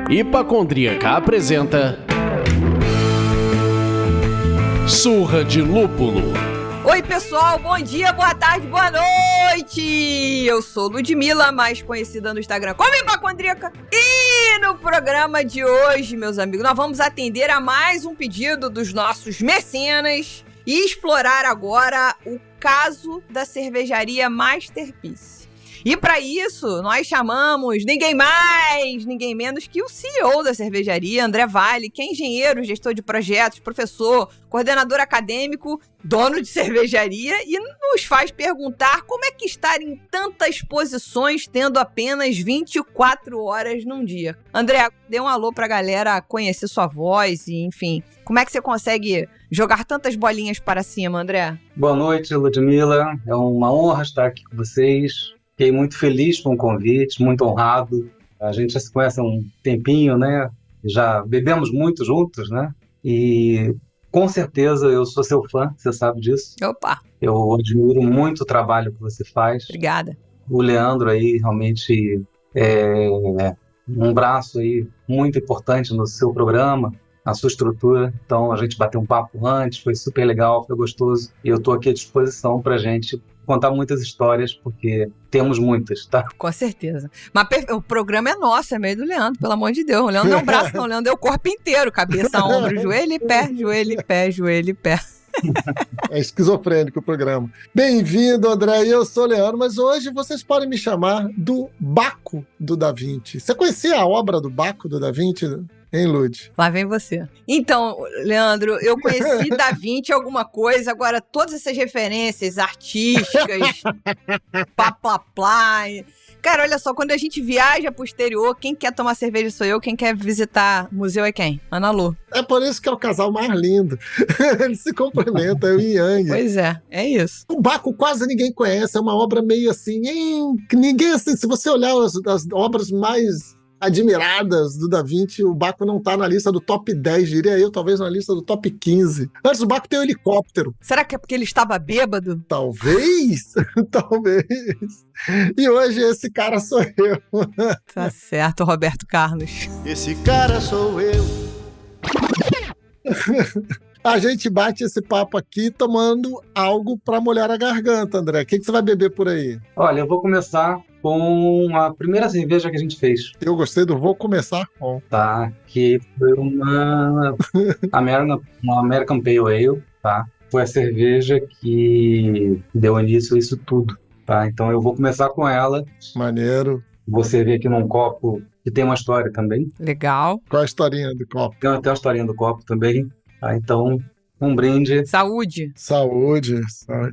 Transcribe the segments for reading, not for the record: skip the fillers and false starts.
Hipacondríaca apresenta Surra de Lúpulo. Oi pessoal, bom dia, boa tarde, boa noite! Eu sou Ludmilla, mais conhecida no Instagram como Hipacondríaca. E no programa de hoje, meus amigos, nós vamos atender a mais um pedido dos nossos mecenas e explorar agora o caso da cervejaria Masterpiece. E para isso, nós chamamos ninguém mais, ninguém menos que o CEO da cervejaria, André Vale, que é engenheiro, gestor de projetos, professor, coordenador acadêmico, dono de cervejaria, e nos faz perguntar como é que estar em tantas posições tendo apenas 24 horas num dia. André, dê um alô pra galera conhecer sua voz e, enfim, como é que você consegue jogar tantas bolinhas para cima, André? Boa noite, Ludmilla. É uma honra estar aqui com vocês. Fiquei muito feliz com o convite, muito honrado. A gente já se conhece há um tempinho, né? Já bebemos muito juntos, né? E com certeza eu sou seu fã, você sabe disso. Opa! Eu admiro muito o trabalho que você faz. Obrigada. O Leandro aí realmente é um braço aí muito importante no seu programa, na sua estrutura. Então a gente bateu um papo antes, foi super legal, foi gostoso. E eu estou aqui à disposição para a gente contar muitas histórias, porque temos muitas, tá? Com certeza. Mas o programa é nosso, é meio do Leandro, pelo amor de Deus. O Leandro não é um braço, não. O Leandro é o corpo inteiro. Cabeça, ombro, joelho e pé, joelho e pé, joelho e pé. É esquizofrênico o programa. Bem-vindo, André. Eu sou o Leandro, mas hoje vocês podem me chamar do Baco do Da Vinci. Você conhecia a obra do Baco do Da Vinci? Hein, Lud? Lá vem você. Então, Leandro, eu conheci Da Vinci alguma coisa, agora todas essas referências artísticas, plá. Cara, olha só, quando a gente viaja pro exterior, quem quer tomar cerveja sou eu, quem quer visitar museu é quem? Ana Lu. É por isso que é o casal mais lindo. Eles se complementam, é o Yin Yang. Pois é isso. O Baco quase ninguém conhece, é uma obra meio assim, ninguém assim, se você olhar as obras mais admiradas do Da Vinci, o Baco não tá na lista do top 10, diria eu, talvez na lista do top 15. Antes, o Baco tem um helicóptero. Será que é porque ele estava bêbado? Talvez. E hoje esse cara sou eu. Tá certo, Roberto Carlos. Esse cara sou eu. A gente bate esse papo aqui tomando algo pra molhar a garganta, André. O que você vai beber por aí? Olha, eu vou começar com a primeira cerveja que a gente fez. Eu gostei do vou começar com. Tá, que foi uma American Pale Ale, tá? Foi a cerveja que deu início a isso tudo, tá? Então eu vou começar com ela. Maneiro. Vou servir aqui num copo que tem uma história também. Legal. Qual a historinha do copo? Tem até uma historinha do copo também. Tá, então, um brinde. Saúde. Saúde.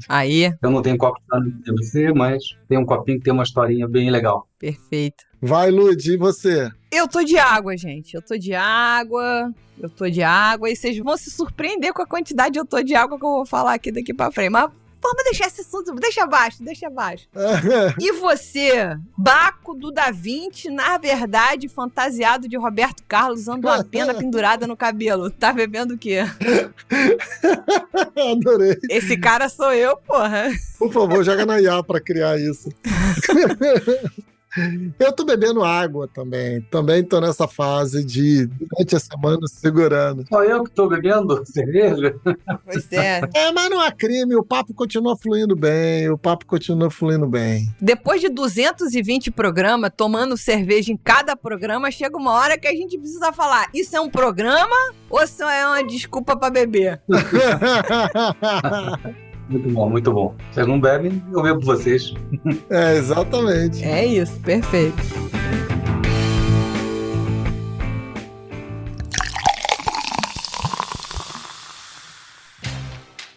Aí. Eu não tenho copo de você, mas tem um copinho que tem uma historinha bem legal. Perfeito. Vai, Lud, e você? Eu tô de água, gente. Eu tô de água. E vocês vão se surpreender com a quantidade de eu tô de água que eu vou falar aqui daqui pra frente. Mas vamos deixar esse assunto, deixa abaixo. E você, Baco do Da Vinci, na verdade, fantasiado de Roberto Carlos, usando uma pena pendurada no cabelo. Tá bebendo o quê? Adorei. Esse cara sou eu, porra. Por favor, joga na IA pra criar isso. Eu tô bebendo água também. Também tô nessa fase de, durante a semana, segurando. Só eu que tô bebendo cerveja? Pois é. Mas não há crime, o papo continua fluindo bem. Depois de 220 programas, tomando cerveja em cada programa, chega uma hora que a gente precisa falar, isso é um programa ou isso é uma desculpa pra beber? Muito bom. Vocês não bebem, eu bebo vocês. É, exatamente. É isso, perfeito.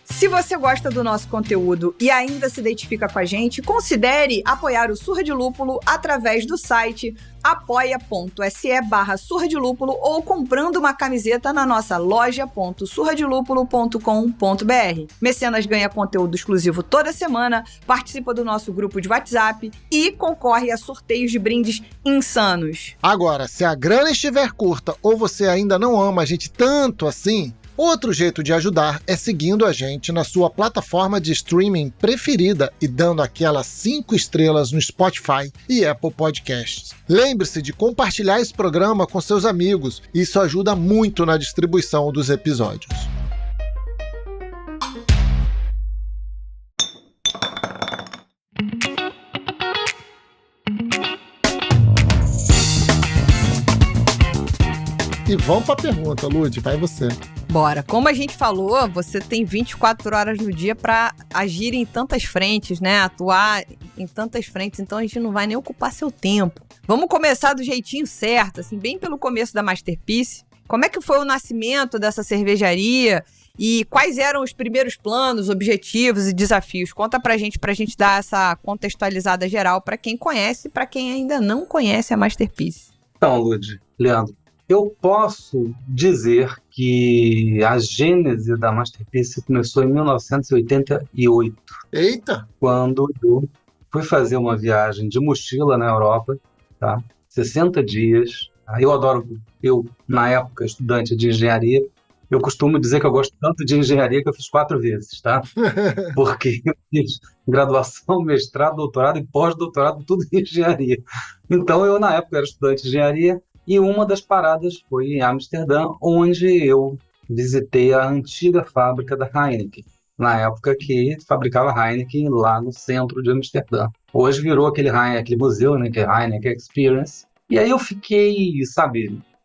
Se você gosta do nosso conteúdo e ainda se identifica com a gente, considere apoiar o Surra de Lúpulo através do site apoia.se/Surra de Lúpulo ou comprando uma camiseta na nossa loja.surradelúpulo.com.br. Mecenas ganha conteúdo exclusivo toda semana, participa do nosso grupo de WhatsApp e concorre a sorteios de brindes insanos. Agora, se a grana estiver curta ou você ainda não ama a gente tanto assim, Outro jeito de ajudar é seguindo a gente na sua plataforma de streaming preferida e dando aquelas 5 estrelas no Spotify e Apple Podcasts. Lembre-se de compartilhar esse programa com seus amigos, isso ajuda muito na distribuição dos episódios. E vamos para a pergunta, Lud, vai você. Bora. Como a gente falou, você tem 24 horas no dia para agir em tantas frentes, né? Atuar em tantas frentes, então a gente não vai nem ocupar seu tempo. Vamos começar do jeitinho certo, assim, bem pelo começo da Masterpiece. Como é que foi o nascimento dessa cervejaria e quais eram os primeiros planos, objetivos e desafios? Conta pra gente dar essa contextualizada geral para quem conhece e para quem ainda não conhece a Masterpiece. Então, Lud, Leandro, eu posso dizer que a gênese da Masterpiece começou em 1988. Eita! Quando eu fui fazer uma viagem de mochila na Europa, tá? 60 dias. Eu, na época, estudante de engenharia, eu costumo dizer que eu gosto tanto de engenharia que eu fiz 4 vezes, tá? Porque eu fiz graduação, mestrado, doutorado e pós-doutorado, tudo em engenharia. Então, eu, na época, era estudante de engenharia, e uma das paradas foi em Amsterdã, onde eu visitei a antiga fábrica da Heineken, na época que fabricava Heineken lá no centro de Amsterdã. Hoje virou aquele museu, né, que é Heineken Experience. E aí eu fiquei,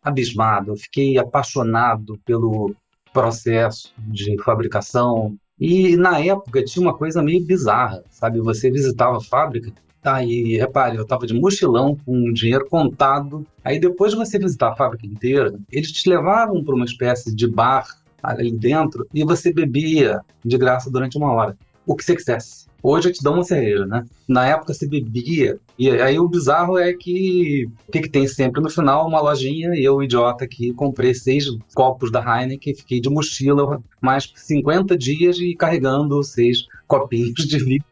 abismado, eu fiquei apaixonado pelo processo de fabricação. E na época tinha uma coisa meio bizarra, Você visitava a fábrica, tá, e repare, eu estava de mochilão com dinheiro contado. Aí depois de você visitar a fábrica inteira, eles te levavam para uma espécie de bar ali dentro e você bebia de graça durante 1 hora, o que você quisesse. Hoje eu te dou uma cerveja, né? Na época você bebia, e aí o bizarro é que o que tem sempre no final? Uma lojinha, e eu, idiota aqui, comprei 6 copos da Heineken, fiquei de mochila mais 50 dias e carregando 6 copinhos de vidro,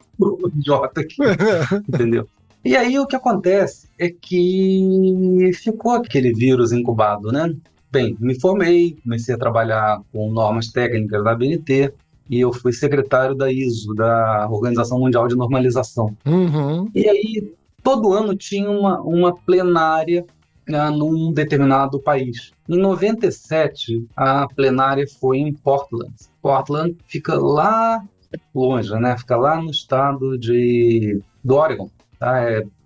idiota aqui, entendeu? E aí o que acontece é que ficou aquele vírus incubado, né? Bem, me formei, comecei a trabalhar com normas técnicas da ABNT, e eu fui secretário da ISO, da Organização Mundial de Normalização. Uhum. E aí, todo ano tinha uma plenária num determinado país. Em 97, a plenária foi em Portland. Portland fica lá longe, né? Fica lá no estado do Oregon. Tá?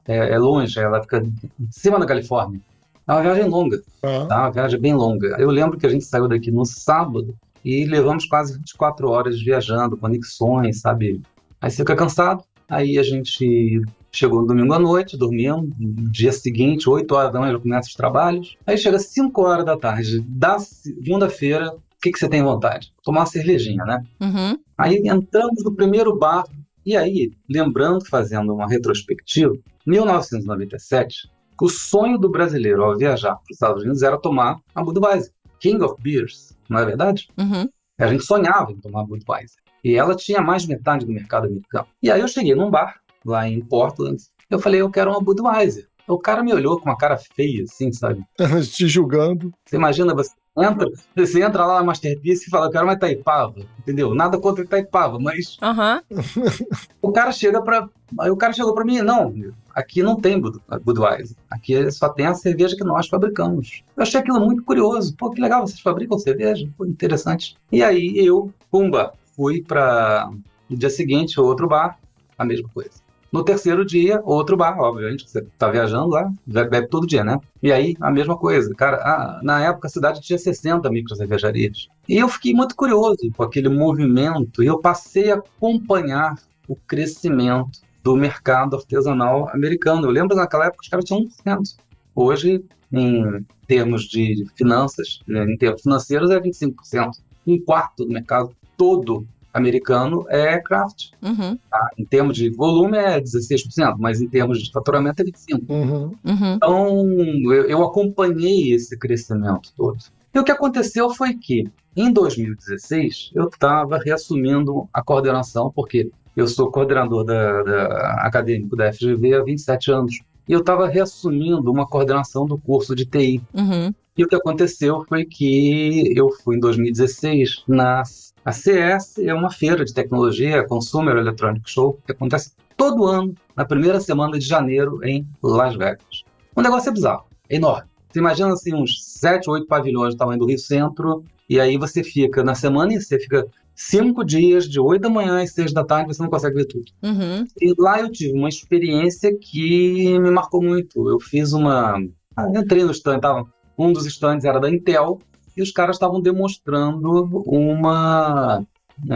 É longe, ela fica em cima da Califórnia. É uma viagem longa, tá? Uma viagem bem longa. Eu lembro que a gente saiu daqui no sábado, e levamos quase 24 horas viajando, conexões, Aí você fica cansado, aí a gente chegou no domingo à noite, dormimos, no dia seguinte, 8 horas da manhã, já começa os trabalhos, aí chega 5 horas da tarde, da segunda-feira, o que você tem vontade? Tomar uma cervejinha, né? Uhum. Aí entramos no primeiro bar, e aí, lembrando, fazendo uma retrospectiva, 1997, o sonho do brasileiro ao viajar para os Estados Unidos era tomar a Budweiser, King of Beers, não é verdade? Uhum. A gente sonhava em tomar Budweiser. E ela tinha mais de metade do mercado americano. E aí eu cheguei num bar, lá em Portland, eu falei, eu quero uma Budweiser. O cara me olhou com uma cara feia, assim, Te julgando. Você imagina, você entra lá na Masterpiece e fala, eu quero uma Itaipava, entendeu? Nada contra Itaipava, mas... Uhum. O cara chegou pra mim, não, aqui não tem Budweiser, aqui só tem a cerveja que nós fabricamos. Eu achei aquilo muito curioso, pô, que legal, vocês fabricam cerveja? Pô, interessante. E aí eu, fui para no dia seguinte, outro bar, a mesma coisa. No terceiro dia, outro bar, obviamente, você tá viajando lá, bebe todo dia, né? E aí, a mesma coisa. Cara, na época a cidade tinha 60 microcervejarias. E eu fiquei muito curioso com aquele movimento, e eu passei a acompanhar o crescimento do mercado artesanal americano. Eu lembro naquela época os caras tinham 1%. Hoje, em termos de finanças, em termos financeiros, é 25%. 1/4 do mercado todo americano é craft. Uhum. Tá? Em termos de volume é 16%, mas em termos de faturamento é 25%. Uhum. Uhum. Então, eu acompanhei esse crescimento todo. E o que aconteceu foi que, em 2016, eu estava reassumindo a coordenação, porque eu sou coordenador acadêmico da FGV há 27 anos. E eu estava reassumindo uma coordenação do curso de TI. Uhum. E o que aconteceu foi que eu fui em 2016 a CES, é uma feira de tecnologia, Consumer Electronic Show, que acontece todo ano, na primeira semana de janeiro, em Las Vegas. O negócio é bizarro, é enorme. Você imagina assim, uns 7, 8 pavilhões do tamanho do Rio Centro, e aí você fica, na semana, e você fica 5 dias, de 8 da manhã às 6 da tarde, você não consegue ver tudo. Uhum. E lá eu tive uma experiência que me marcou muito. Eu fiz entrei no stand, um dos stands era da Intel, e os caras estavam demonstrando uma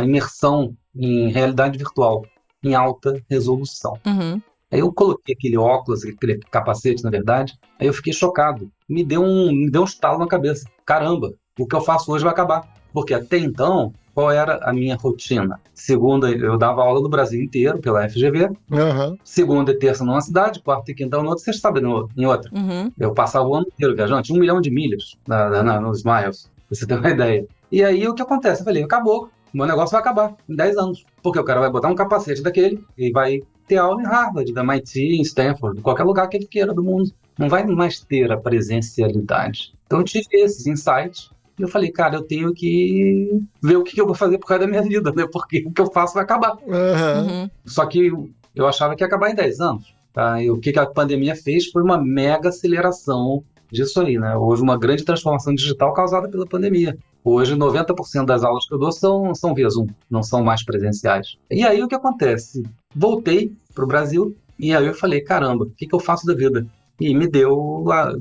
imersão em realidade virtual, em alta resolução. Uhum. Aí eu coloquei aquele óculos, aquele capacete, na verdade, aí eu fiquei chocado. Me deu um estalo na cabeça. Caramba, o que eu faço hoje vai acabar. Porque até então, qual era a minha rotina? Segunda, eu dava aula no Brasil inteiro, pela FGV. Uhum. Segunda e terça numa cidade, quarta e quinta em outra, sexta e sábado em outra. Uhum. Eu passava o ano inteiro viajando, tinha 1 milhão de milhas nos miles, pra você ter uma ideia. E aí o que acontece? Eu falei, acabou, o meu negócio vai acabar em 10 anos. Porque o cara vai botar um capacete daquele e vai ter aula em Harvard, da MIT, em Stanford, em qualquer lugar que ele queira do mundo. Não vai mais ter a presencialidade. Então eu tive esses insights e eu falei, cara, eu tenho que ver o que eu vou fazer por causa da minha vida, né? Porque o que eu faço vai acabar. Uhum. Só que eu achava que ia acabar em 10 anos. Tá? E o que a pandemia fez foi uma mega aceleração disso aí, né? Houve uma grande transformação digital causada pela pandemia. Hoje, 90% das aulas que eu dou são via Zoom, não são mais presenciais. E aí, o que acontece? Voltei para o Brasil e aí eu falei, caramba, o que eu faço da vida? E me deu lá,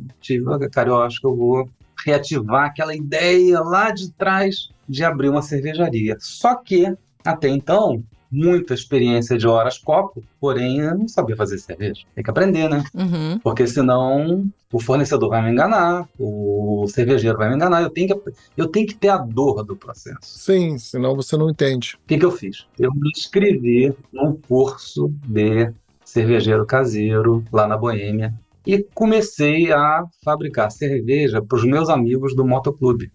cara, eu acho que eu vou reativar aquela ideia lá de trás de abrir uma cervejaria. Só que, até então, muita experiência de horas copo, porém eu não sabia fazer cerveja. Tem que aprender, né? Uhum. Porque senão o fornecedor vai me enganar, o cervejeiro vai me enganar, eu tenho que ter a dor do processo. Sim, senão você não entende. O que eu fiz? Eu me inscrevi num curso de cervejeiro caseiro lá na Boêmia e comecei a fabricar cerveja para os meus amigos do motoclube.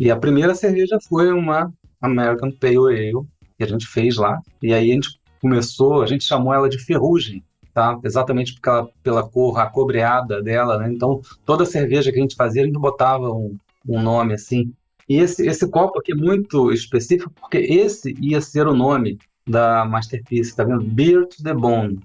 E a primeira cerveja foi uma American Pale Ale, que a gente fez lá, e aí a gente chamou ela de Ferrugem, tá? Exatamente pela cor acobreada dela, né? Então, toda cerveja que a gente fazia, a gente botava um nome assim. E esse copo aqui é muito específico, porque esse ia ser o nome da Masterpiece, tá vendo? Beer to the Bone.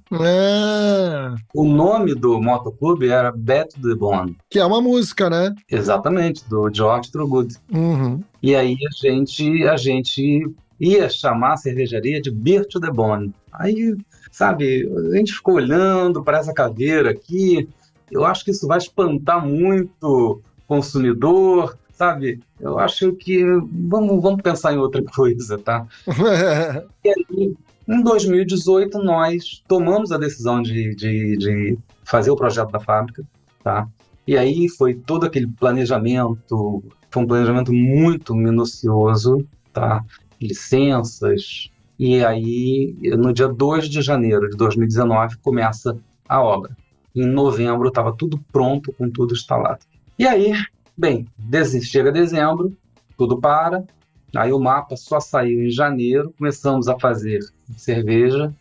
O nome do motoclube era Beer to the Bone. Que é uma música, né? Exatamente, do George Thorogood. Uhum. E aí a gente ia chamar a cervejaria de Beer to the Bone. Aí, sabe, a gente ficou olhando para essa caveira aqui, eu acho que isso vai espantar muito o consumidor, sabe? Eu acho que vamos pensar em outra coisa, tá? E aí, em 2018, nós tomamos a decisão de fazer o projeto da fábrica, tá? E aí foi todo aquele planejamento, foi um planejamento muito minucioso, tá? Licenças, e aí no dia 2 de janeiro de 2019 começa a obra. Em novembro estava tudo pronto, com tudo instalado. E aí, bem, chega dezembro, tudo para, aí o mapa só saiu em janeiro, começamos a fazer cerveja,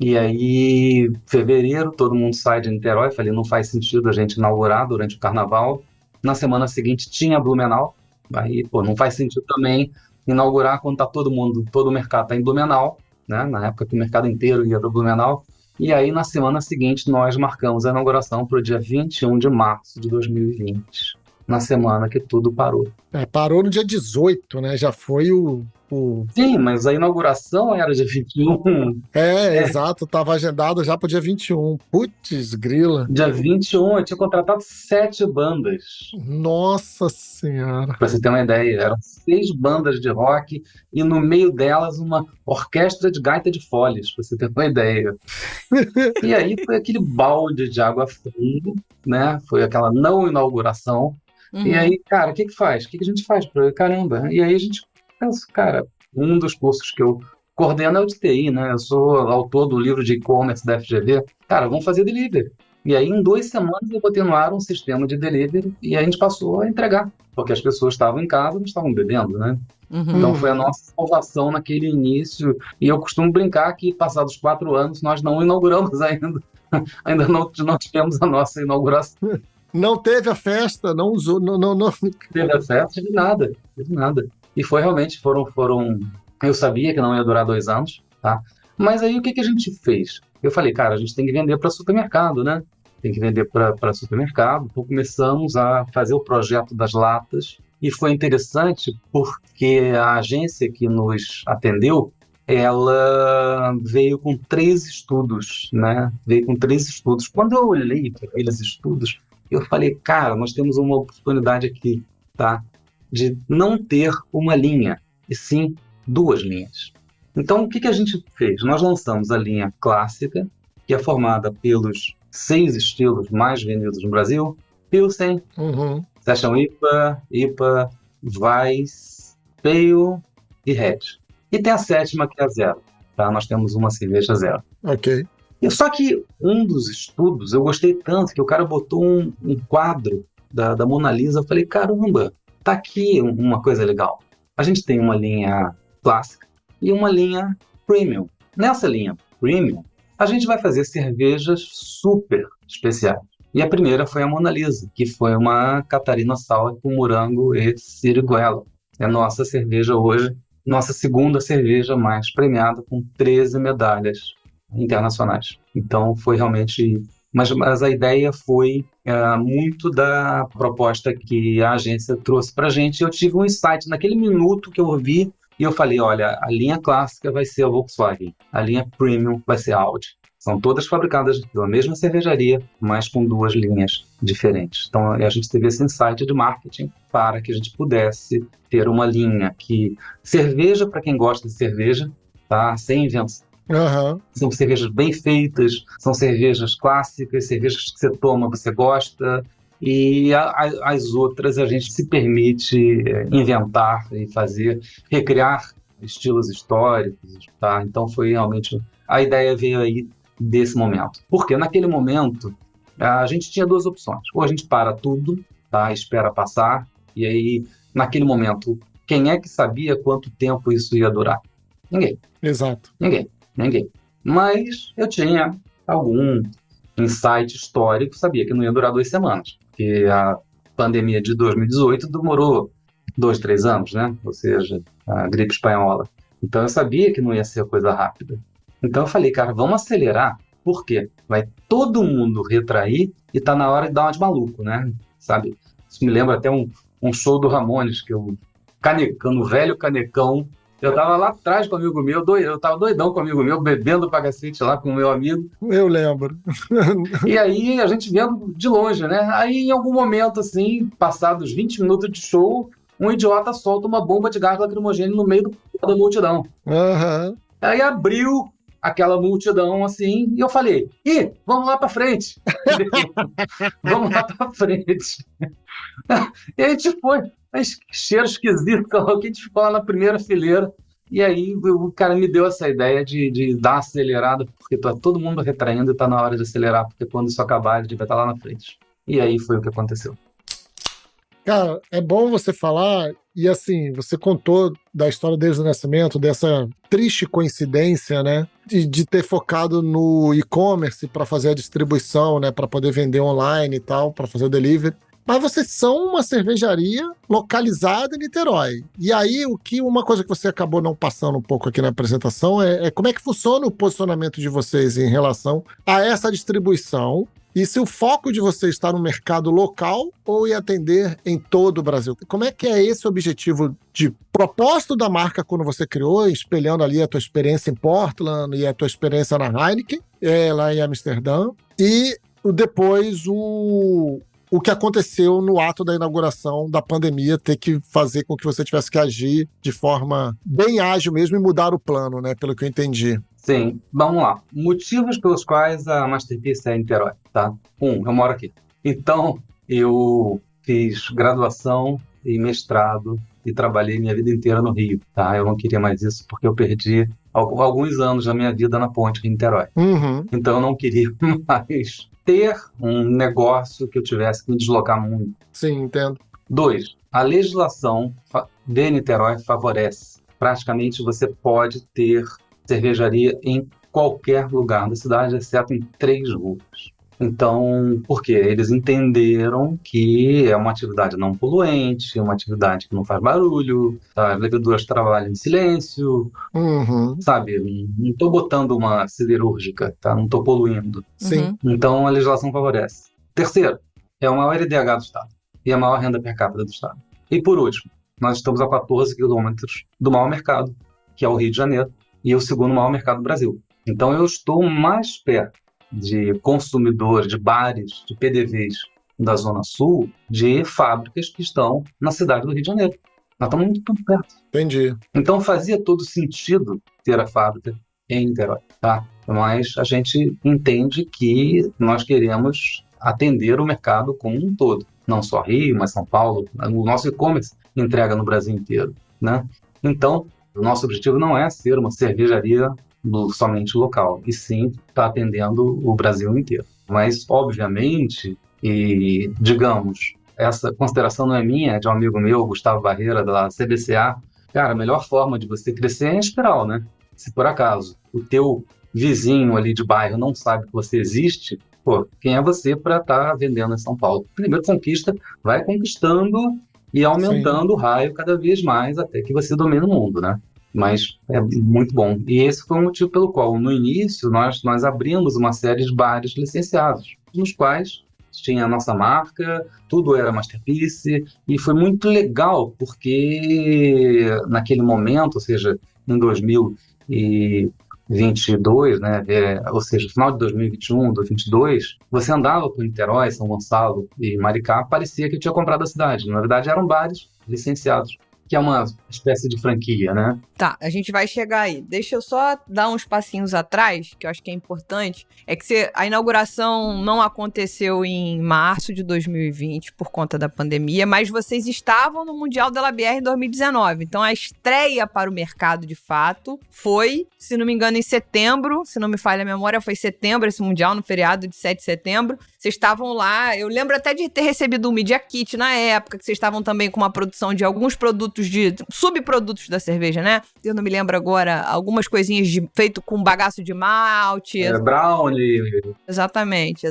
e aí fevereiro todo mundo sai de Niterói, falei, não faz sentido a gente inaugurar durante o carnaval. Na semana seguinte tinha Blumenau, aí não faz sentido também inaugurar quando tá todo o mercado está em Blumenau, né? Na época que o mercado inteiro ia para Blumenau. E aí, na semana seguinte, nós marcamos a inauguração para o dia 21 de março de 2020, na semana que tudo parou. Parou no dia 18, né? Já foi o... Sim, mas a inauguração era dia 21. Exato, estava agendado já para o dia 21. Putz, grila. Dia 21, eu tinha contratado 7 bandas. Nossa Senhora. Para você ter uma ideia, eram 6 bandas de rock e no meio delas uma orquestra de gaita de foles, para você ter uma ideia. E aí foi aquele balde de água fria, né? Foi aquela não inauguração. Uhum. E aí, cara, o que faz? O que a gente faz? Caramba. E aí a gente pensa, cara, um dos cursos que eu coordeno é o de TI, né? Eu sou autor do livro de e-commerce da FGV. Cara, vamos fazer delivery. E aí, em 2 semanas, eu botei no ar um sistema de delivery e a gente passou a entregar, porque as pessoas estavam em casa, não estavam bebendo, né? Uhum. Então foi a nossa salvação naquele início. E eu costumo brincar que, passados 4 anos, nós não inauguramos ainda. Ainda não tivemos a nossa inauguração. Não teve a festa, não usou, não. Teve acesso de nada, de nada. E foi realmente, foram. Eu sabia que não ia durar 2 anos, tá? Mas aí o que a gente fez? Eu falei, cara, a gente tem que vender para supermercado, né? Tem que vender para supermercado. Então começamos a fazer o projeto das latas. E foi interessante porque a agência que nos atendeu, ela veio com 3 estudos, né? Veio com 3 estudos. Quando eu olhei para aqueles estudos, eu falei, cara, nós temos uma oportunidade aqui, tá? De não ter uma linha, e sim 2 linhas. Então, o que a gente fez? Nós lançamos a linha clássica, que é formada pelos 6 estilos mais vendidos no Brasil: Pilsen, Session IPA, Weiss, Pale e Red. E tem a 7ª, que é a Zero. Tá? Nós temos uma cerveja Zero. Ok. Só que um dos estudos, eu gostei tanto que o cara botou um quadro da Mona Lisa. Eu falei, caramba, tá aqui uma coisa legal. A gente tem uma linha clássica e uma linha premium. Nessa linha premium, a gente vai fazer cervejas super especiais. E a primeira foi a Mona Lisa, que foi uma Catarina Sour com morango e siriguela. É a nossa cerveja hoje, nossa segunda cerveja mais premiada, com 13 medalhas internacionais. Então foi realmente... Mas a ideia foi muito da proposta que a agência trouxe para a gente. Eu tive um insight naquele minuto que eu ouvi e eu falei, olha, a linha clássica vai ser a Volkswagen, a linha premium vai ser a Audi. São todas fabricadas pela mesma cervejaria, mas com 2 linhas diferentes. Então a gente teve esse insight de marketing para que a gente pudesse ter uma linha que... Cerveja para quem gosta de cerveja, tá? Sem invenção. São cervejas bem feitas, são cervejas clássicas, cervejas que você toma, você gosta, e as outras a gente se permite inventar e fazer, recriar estilos históricos, tá? Então foi realmente... A ideia veio aí desse momento. Porque naquele momento a gente tinha 2 opções. Ou a gente para tudo, tá? Espera passar, e aí naquele momento, quem é que sabia quanto tempo isso ia durar? Ninguém. Exato. Ninguém. Mas eu tinha algum insight histórico, sabia que não ia durar 2 semanas, porque a pandemia de 2018 demorou 2, 3 anos, né? Ou seja, a gripe espanhola. Então eu sabia que não ia ser coisa rápida. Então eu falei, cara, vamos acelerar, por quê? Vai todo mundo retrair e tá na hora de dar uma de maluco, né? Sabe? Isso me lembra até um show do Ramones, que eu, no velho canecão, eu tava lá atrás com um amigo meu, eu tava doidão com um amigo meu, bebendo pra cacete lá com o meu amigo. Eu lembro. E aí a gente vendo de longe, né? Aí em algum momento, assim, passados 20 minutos de show, um idiota solta uma bomba de gás lacrimogêneo no meio da multidão. Aí abriu aquela multidão, assim, e eu falei, vamos lá pra frente. Vamos lá pra frente. E a gente foi, cheiro esquisito, que a gente ficou lá na primeira fileira, e aí o cara me deu essa ideia de dar uma acelerada, porque tá todo mundo retraindo e tá na hora de acelerar, porque quando isso acabar, a gente vai estar lá na frente. E aí foi o que aconteceu. Cara, é bom você falar, e assim, você contou da história desde o nascimento, dessa triste coincidência, né, de ter focado no e-commerce para fazer a distribuição, né, para poder vender online e tal, para fazer o delivery. Mas vocês são uma cervejaria localizada em Niterói. E aí, uma coisa que você acabou não passando um pouco aqui na apresentação é como é que funciona o posicionamento de vocês em relação a essa distribuição. E se o foco de vocês está no mercado local ou em atender em todo o Brasil? Como é que é esse objetivo de propósito da marca quando você criou, espelhando ali a tua experiência em Portland e a tua experiência na Heineken, lá em Amsterdã, e depois o que aconteceu no ato da inauguração da pandemia, ter que fazer com que você tivesse que agir de forma bem ágil mesmo e mudar o plano, né? Pelo que eu entendi. Sim, vamos lá. Motivos pelos quais a Masterpiece é em Niterói, tá? Eu moro aqui. Então, eu fiz graduação e mestrado e trabalhei minha vida inteira no Rio, tá? Eu não queria mais isso porque eu perdi alguns anos da minha vida na ponte de Niterói. Então, eu não queria mais ter um negócio que eu tivesse que me deslocar muito. Sim, entendo. 2, a legislação de Niterói favorece. Praticamente você pode ter cervejaria em qualquer lugar da cidade, exceto em 3 ruas. Então, por quê? Eles entenderam que é uma atividade não poluente, é uma atividade que não faz barulho, as leveduras trabalham em silêncio, Uhum. sabe? Não estou botando uma siderúrgica, tá? Não estou poluindo. Sim. Então, a legislação favorece. Terceiro, é o maior IDH do Estado e a maior renda per capita do Estado. E por último, nós estamos a 14 quilômetros do maior mercado, que é o Rio de Janeiro, e é o segundo maior mercado do Brasil. Então, eu estou mais perto de consumidores, de bares, de PDVs da Zona Sul, de fábricas que estão na cidade do Rio de Janeiro. Nós estamos muito perto. Entendi. Então fazia todo sentido ter a fábrica em Niterói, tá? Mas a gente entende que nós queremos atender o mercado como um todo. Não só Rio, mas São Paulo. O nosso e-commerce entrega no Brasil inteiro, né? Então, o nosso objetivo não é ser uma cervejaria somente local, e sim estar atendendo o Brasil inteiro. Mas, obviamente, e digamos, essa consideração não é minha, é de um amigo meu, Gustavo Barreira, da CBCA. Cara, a melhor forma de você crescer é em espiral, né? Se por acaso o teu vizinho ali de bairro não sabe que você existe, pô, quem é você para estar vendendo em São Paulo? Primeiro conquista, vai conquistando e aumentando o raio cada vez mais até que você domine o mundo, né? Mas é muito bom. E esse foi o motivo pelo qual, no início, nós abrimos uma série de bares licenciados, nos quais tinha a nossa marca, tudo era Masterpiece, e foi muito legal, porque naquele momento, ou seja, em 2022, né, ou seja, final de 2021, 2022, você andava por Niterói, São Gonçalo e Maricá, parecia que tinha comprado a cidade. Na verdade, eram bares licenciados, que é uma espécie de franquia, né? Tá, a gente vai chegar aí. Deixa eu só dar uns passinhos atrás, que eu acho que é importante. É que a inauguração não aconteceu em março de 2020 por conta da pandemia, mas vocês estavam no Mundial da BR em 2019. Então a estreia para o mercado, de fato, foi, se não me engano, em setembro. Se não me falha a memória, foi setembro esse Mundial, no feriado de 7 de setembro. Vocês estavam lá, eu lembro até de ter recebido um Media Kit na época, que vocês estavam também com uma produção de alguns produtos, de subprodutos da cerveja, né? Eu não me lembro agora, algumas coisinhas feito com bagaço de malte. Brownie. Exatamente.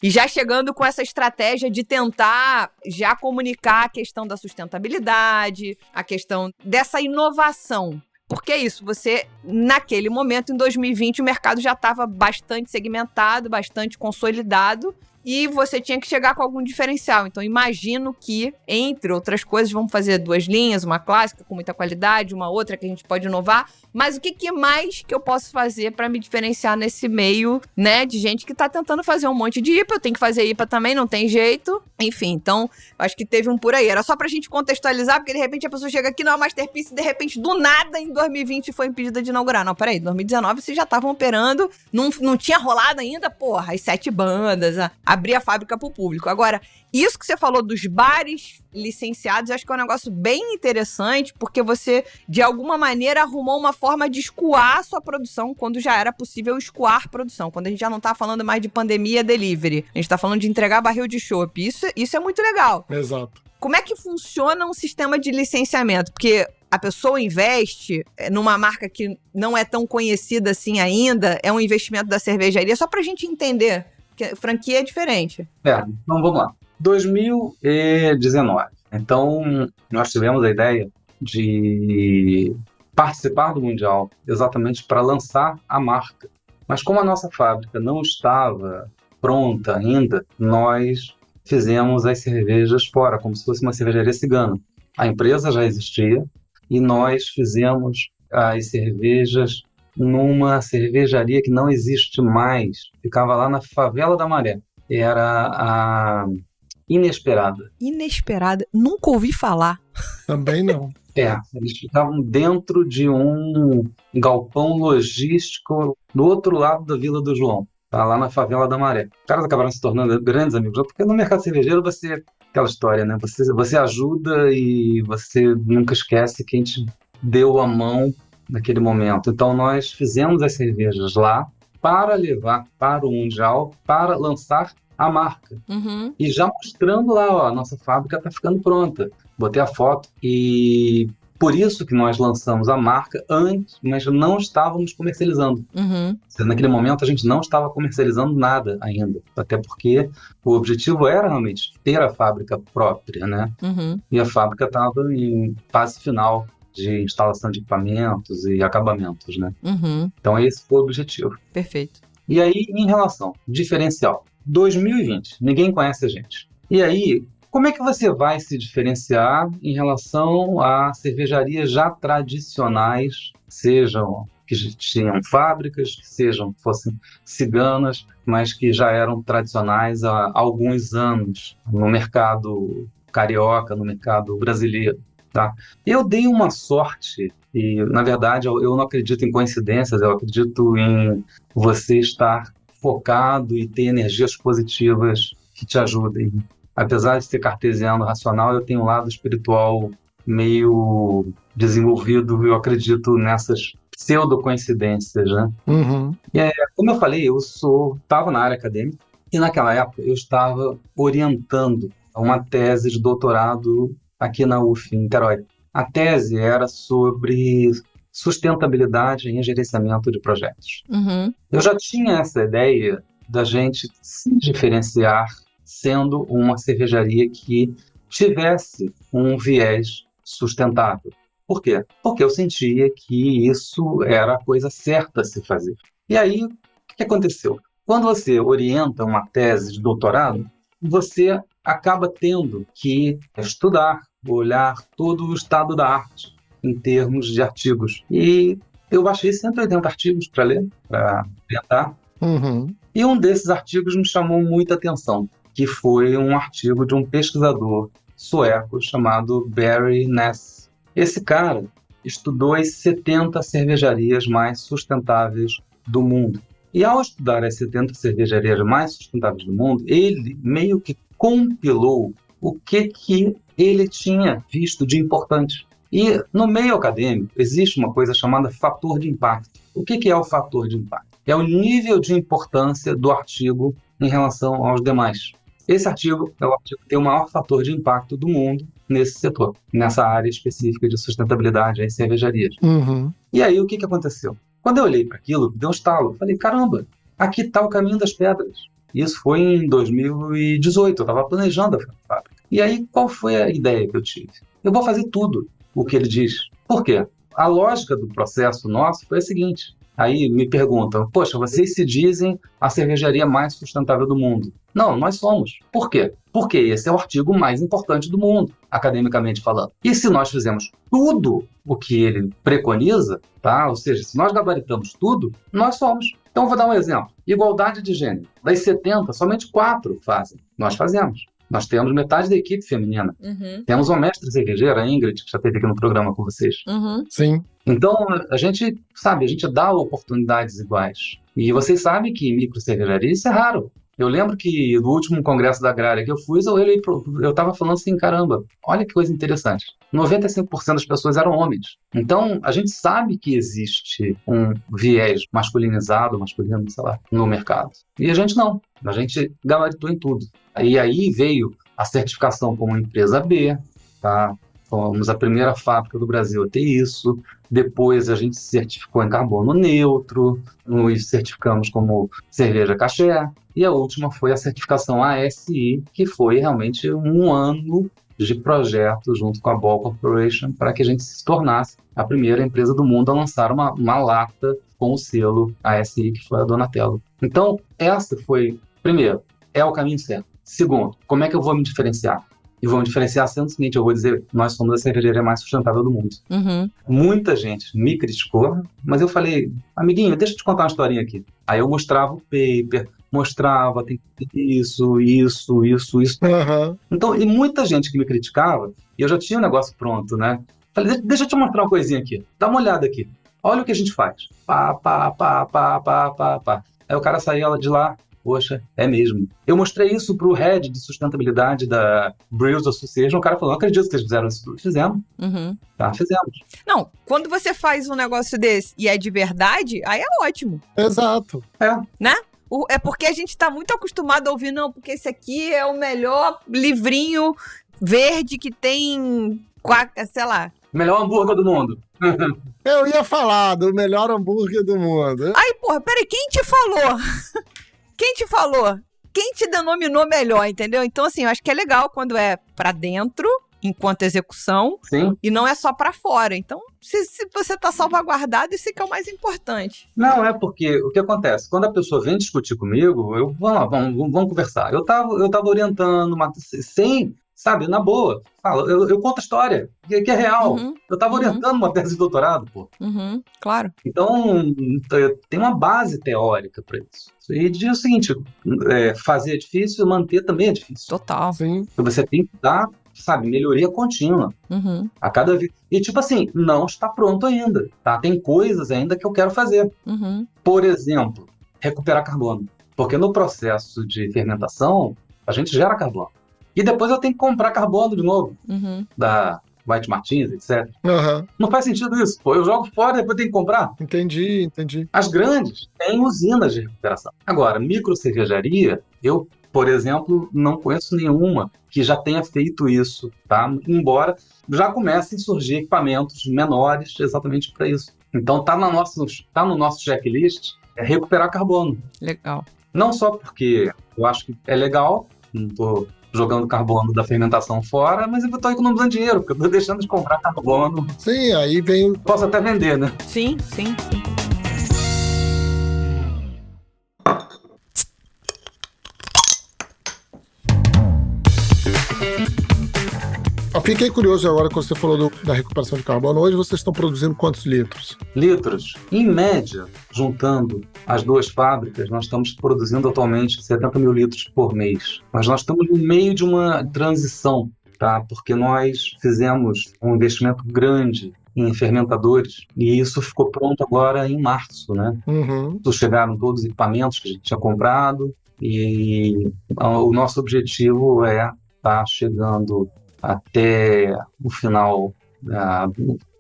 E já chegando com essa estratégia de tentar já comunicar a questão da sustentabilidade, a questão dessa inovação. Porque é isso, você, naquele momento, em 2020, o mercado já estava bastante segmentado, bastante consolidado, e você tinha que chegar com algum diferencial. Então, imagino que, entre outras coisas, vamos fazer 2 linhas, uma clássica com muita qualidade, uma outra que a gente pode inovar. Mas o que mais que eu posso fazer para me diferenciar nesse meio, né, de gente que tá tentando fazer um monte de IPA? Eu tenho que fazer IPA também, não tem jeito. Enfim, então, acho que teve um por aí. Era só pra gente contextualizar, porque de repente a pessoa chega aqui na Masterpiece e de repente, do nada, em 2020 foi impedida de inaugurar. Não, peraí, em 2019 vocês já estavam operando, não tinha rolado ainda, porra, as 7 bandas, abrir a fábrica pro público. Agora, isso que você falou dos bares licenciados, eu acho que é um negócio bem interessante, porque você, de alguma maneira, arrumou uma forma de escoar a sua produção, quando já era possível escoar produção, quando a gente já não tá falando mais de pandemia delivery, a gente tá falando de entregar barril de chopp. Isso é muito legal. Exato. Como é que funciona um sistema de licenciamento? Porque a pessoa investe numa marca que não é tão conhecida assim ainda, é um investimento da cervejaria, só pra gente entender, porque franquia é diferente. Então vamos lá. 2019. Então, nós tivemos a ideia de participar do Mundial exatamente para lançar a marca. Mas como a nossa fábrica não estava pronta ainda, nós fizemos as cervejas fora, como se fosse uma cervejaria cigana. A empresa já existia e nós fizemos as cervejas numa cervejaria que não existe mais. Ficava lá na Favela da Maré. Era a Inesperada. Inesperada? Nunca ouvi falar. Também não. Eles ficavam dentro de um galpão logístico do outro lado da Vila do João, tá? Lá na Favela da Maré. Os caras acabaram se tornando grandes amigos, porque no mercado cervejeiro você... Aquela história, né? Você ajuda e você nunca esquece quem te deu a mão naquele momento. Então nós fizemos as cervejas lá para levar para o Mundial, para lançar a marca. Uhum. E já mostrando lá, ó, a nossa fábrica está ficando pronta. Botei a foto e Por isso que nós lançamos a marca antes, mas não estávamos comercializando. Uhum. Naquele momento a gente não estava comercializando nada ainda, até porque o objetivo era realmente ter a fábrica própria, né? Uhum. E a fábrica estava em fase final de instalação de equipamentos e acabamentos, né? Uhum. Então esse foi o objetivo. Perfeito. E aí, em relação diferencial, 2020, ninguém conhece a gente. E aí, como é que você vai se diferenciar em relação a cervejarias já tradicionais, sejam que tinham fábricas, que fossem ciganas, mas que já eram tradicionais há alguns anos no mercado carioca, no mercado brasileiro, tá? Eu dei uma sorte, e na verdade eu não acredito em coincidências, eu acredito em você estar focado e ter energias positivas que te ajudem. Apesar de ser cartesiano racional, eu tenho um lado espiritual meio desenvolvido, eu acredito nessas pseudo-coincidências, né? Uhum. Como eu falei, eu estava na área acadêmica e naquela época eu estava orientando uma tese de doutorado aqui na UF, em Niterói. A tese era sobre sustentabilidade em gerenciamento de projetos. Uhum. Eu já tinha essa ideia da gente se diferenciar sendo uma cervejaria que tivesse um viés sustentável. Por quê? Porque eu sentia que isso era a coisa certa a se fazer. E aí, o que aconteceu? Quando você orienta uma tese de doutorado, você acaba tendo que estudar, olhar todo o estado da arte em termos de artigos. E eu baixei 180 artigos para ler, para orientar. Uhum. E um desses artigos me chamou muita atenção, que foi um artigo de um pesquisador sueco chamado Barry Ness. Esse cara estudou as 70 cervejarias mais sustentáveis do mundo. E ao estudar as 70 cervejarias mais sustentáveis do mundo, ele meio que compilou o que ele tinha visto de importante. E no meio acadêmico existe uma coisa chamada fator de impacto. O que é o fator de impacto? É o nível de importância do artigo em relação aos demais. Esse artigo é o artigo que tem o maior fator de impacto do mundo nesse setor, nessa área específica de sustentabilidade em cervejarias. Uhum. E aí, o que aconteceu? Quando eu olhei para aquilo, deu um estalo. Falei, caramba, aqui está o caminho das pedras. Isso foi em 2018, eu estava planejando a fábrica. E aí, qual foi a ideia que eu tive? Eu vou fazer tudo o que ele diz. Por quê? A lógica do processo nosso foi a seguinte. Aí me perguntam, poxa, vocês se dizem a cervejaria mais sustentável do mundo. Não, nós somos. Por quê? Porque esse é o artigo mais importante do mundo, academicamente falando. E se nós fizermos tudo o que ele preconiza, tá? Ou seja, se nós gabaritamos tudo, nós somos. Então, eu vou dar um exemplo. Igualdade de gênero. Das 70, somente 4 fazem. Nós fazemos. Nós temos metade da equipe feminina. Uhum. Temos uma mestre cervejeira, a Ingrid, que já esteve aqui no programa com vocês. Uhum. Sim. Então, a gente dá oportunidades iguais. E vocês sabem que em microcervejaria isso é raro. Eu lembro que no último congresso da Agrária que eu fui, eu estava falando assim, caramba, olha que coisa interessante. 95% das pessoas eram homens. Então, a gente sabe que existe um viés masculinizado, masculino, sei lá, no mercado. E a gente não. A gente gabaritou em tudo. E aí veio a certificação como empresa B, tá? Fomos a primeira fábrica do Brasil a ter isso. Depois a gente se certificou em carbono neutro, nos certificamos como cerveja caché. E a última foi a certificação ASI, que foi realmente um ano de projeto junto com a Ball Corporation para que a gente se tornasse a primeira empresa do mundo a lançar uma lata com o selo ASI, que foi a Donatello. Então, essa foi, primeiro, é o caminho certo. Segundo, como é que eu vou me diferenciar? E vou me diferenciar sendo o seguinte, eu vou dizer, nós somos a cervejaria mais sustentável do mundo. Uhum. Muita gente me criticou, mas eu falei, amiguinho, deixa eu te contar uma historinha aqui. Aí eu mostrava o paper, mostrava, tem que ter isso. Uhum. Então, e muita gente que me criticava, e eu já tinha o negócio pronto, né? Falei, deixa eu te mostrar uma coisinha aqui, dá uma olhada aqui. Olha o que a gente faz. Pá. Aí o cara saía de lá, poxa, é mesmo. Eu mostrei isso pro head de sustentabilidade da Brewers Association, o cara falou, não acredito que vocês fizeram isso tudo. Fizemos. Uhum. Tá, fizemos. Não, quando você faz um negócio desse e é de verdade, aí é ótimo. Exato. É porque a gente tá muito acostumado a ouvir, não, porque esse aqui é o melhor livrinho verde que tem, sei lá, Melhor hambúrguer do mundo. Eu ia falar do melhor hambúrguer do mundo. Aí, porra, peraí, quem te falou? Quem te falou? Quem te denominou melhor, entendeu? Então, assim, eu acho que é legal quando é pra dentro, enquanto execução, Sim. e não é só pra fora. Então, se você tá salvaguardado, isso que é o mais importante. Não, é porque o que acontece? Quando a pessoa vem discutir comigo, vamos lá, vamos conversar. Eu tava orientando, sem, sabe, na boa. Eu conto a história, que é real. Uhum. Eu tava orientando uma tese de doutorado, pô. Uhum, claro. Então, tem uma base teórica para isso. E diz o seguinte, fazer é difícil, manter também é difícil. Total. Sim. Você tem que dar, sabe, melhoria contínua Uhum, a cada vez. E tipo assim, não está pronto ainda, tá? Tem coisas ainda que eu quero fazer. uhum. Por exemplo, recuperar carbono. Porque no processo de fermentação, a gente gera carbono. E depois eu tenho que comprar carbono de novo, Uhum. da White Martins, etc. Aham. Não faz sentido isso, pô. Eu jogo fora e depois tenho que comprar. Entendi. As grandes têm usinas de recuperação. Agora, micro cervejaria, eu, por exemplo, não conheço nenhuma que já tenha feito isso, tá? Embora já comecem a surgir equipamentos menores exatamente para isso. Então tá no nosso checklist recuperar carbono. Legal. Não só porque eu acho que é legal, não estou jogando carbono da fermentação fora, mas eu estou economizando dinheiro, porque eu estou deixando de comprar carbono. Sim, aí vem o. Posso até vender, né? Sim, sim, sim. Eu fiquei curioso agora quando você falou da recuperação de carbono. Hoje vocês estão produzindo quantos litros? Litros. Em média, juntando as duas fábricas, nós estamos produzindo atualmente 70 mil litros por mês. Mas nós estamos no meio de uma transição, tá? Porque nós fizemos um investimento grande em fermentadores e isso ficou pronto agora em março, né? Uhum. Chegaram todos os equipamentos que a gente tinha comprado e o nosso objetivo é estar chegando até o final,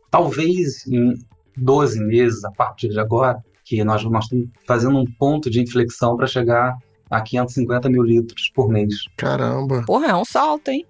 talvez em 12 meses a partir de agora, que nós estamos fazendo um ponto de inflexão para chegar a 550 mil litros por mês. Caramba. Porra, é um salto, hein?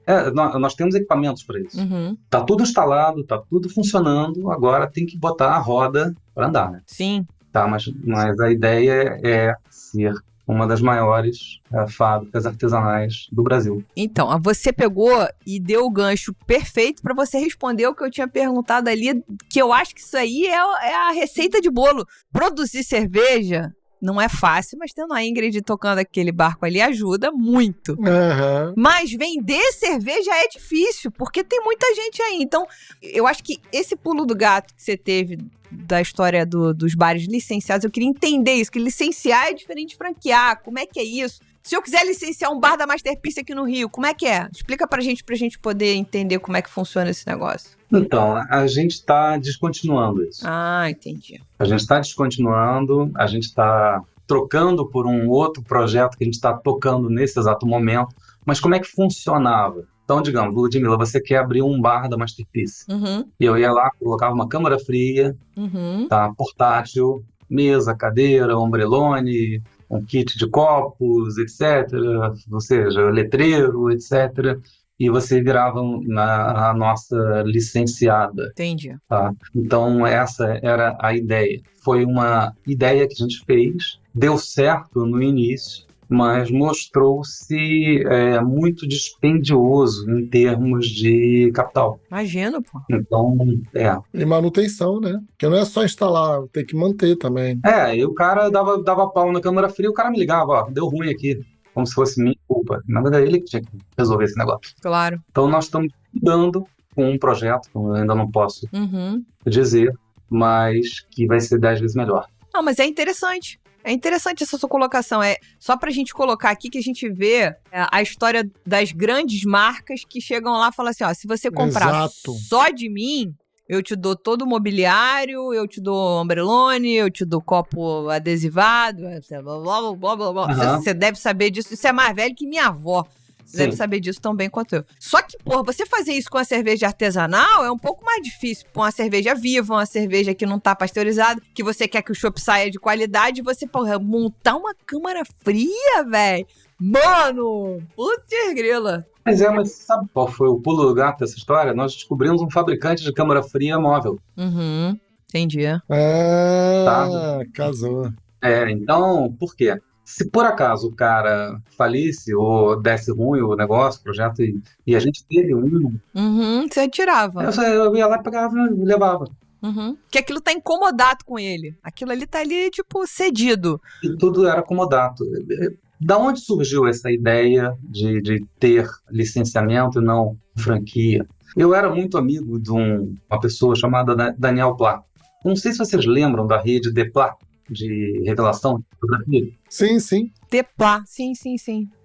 Nós temos equipamentos para isso. Uhum. Tá tudo instalado, tá tudo funcionando, agora tem que botar a roda para andar, né? Sim. Tá, mas a ideia é ser uma das maiores fábricas artesanais do Brasil. Então, você pegou e deu o gancho perfeito para você responder o que eu tinha perguntado ali, que eu acho que isso aí é a receita de bolo. Produzir cerveja não é fácil, mas tendo a Ingrid tocando aquele barco ali ajuda muito. Uhum. Mas vender cerveja é difícil, porque tem muita gente aí. Então, eu acho que esse pulo do gato que você teve da história dos bares licenciados, eu queria entender isso, que licenciar é diferente de franquear. Como é que é isso? Se eu quiser licenciar um bar da Masterpiece aqui no Rio, como é que é? Explica pra gente poder entender como é que funciona esse negócio. Então, a gente está descontinuando isso. Ah, entendi. A gente está descontinuando, a gente está trocando por um outro projeto que a gente está tocando nesse exato momento. Mas como é que funcionava? Então, digamos, Ludmila, você quer abrir um bar da Masterpiece. Uhum. E eu ia lá, colocava uma câmara fria, Uhum. tá, portátil, mesa, cadeira, ombrelone, um kit de copos, etc. Ou seja, letreiro, etc. E você virava a nossa licenciada. Entendi. Tá? Então, essa era a ideia. Foi uma ideia que a gente fez, deu certo no início, mas mostrou-se muito dispendioso em termos de capital. Imagino, pô. Então, E manutenção, né? Porque não é só instalar, tem que manter também. E o cara dava pau na câmara fria, o cara me ligava, ó, deu ruim aqui, como se fosse minha culpa. Na verdade, ele que tinha que resolver esse negócio. Claro. Então, nós estamos lidando com um projeto, que eu ainda não posso dizer, mas que vai ser 10 vezes melhor. Não, mas é interessante. É interessante essa sua colocação. É só pra gente colocar aqui que a gente vê a história das grandes marcas que chegam lá e falam assim, ó, se você comprar Exato. só de mim, eu te dou todo o mobiliário, eu te dou ombrelone, eu te dou copo adesivado, blá, blá, blá, blá, blá. Uhum. Você deve saber disso. Isso é mais velho que minha avó. Você deve saber disso tão bem quanto eu. Só que, porra, você fazer isso com a cerveja artesanal é um pouco mais difícil. Com uma cerveja viva, uma cerveja que não tá pasteurizada, que você quer que o chopp saia de qualidade, você, porra, montar uma câmara fria, velho. Mano, putz grila. Mas sabe qual foi o pulo do gato dessa história? Nós descobrimos um fabricante de câmara fria móvel. Uhum, entendi. Casou. Então, por quê? Se por acaso o cara falisse ou desse ruim o negócio, o projeto, e a gente teve um, Uhum, você tirava. eu ia lá, pegava e levava. Uhum. Que aquilo tá incomodado com ele. Aquilo ali tá ali, tipo, cedido. E tudo era comodato. Da onde surgiu essa ideia de ter licenciamento e não franquia? Eu era muito amigo de uma pessoa chamada Daniel Plá. Não sei se vocês lembram da rede Deplat, de revelação de fotografia. Sim. Teplá, sim.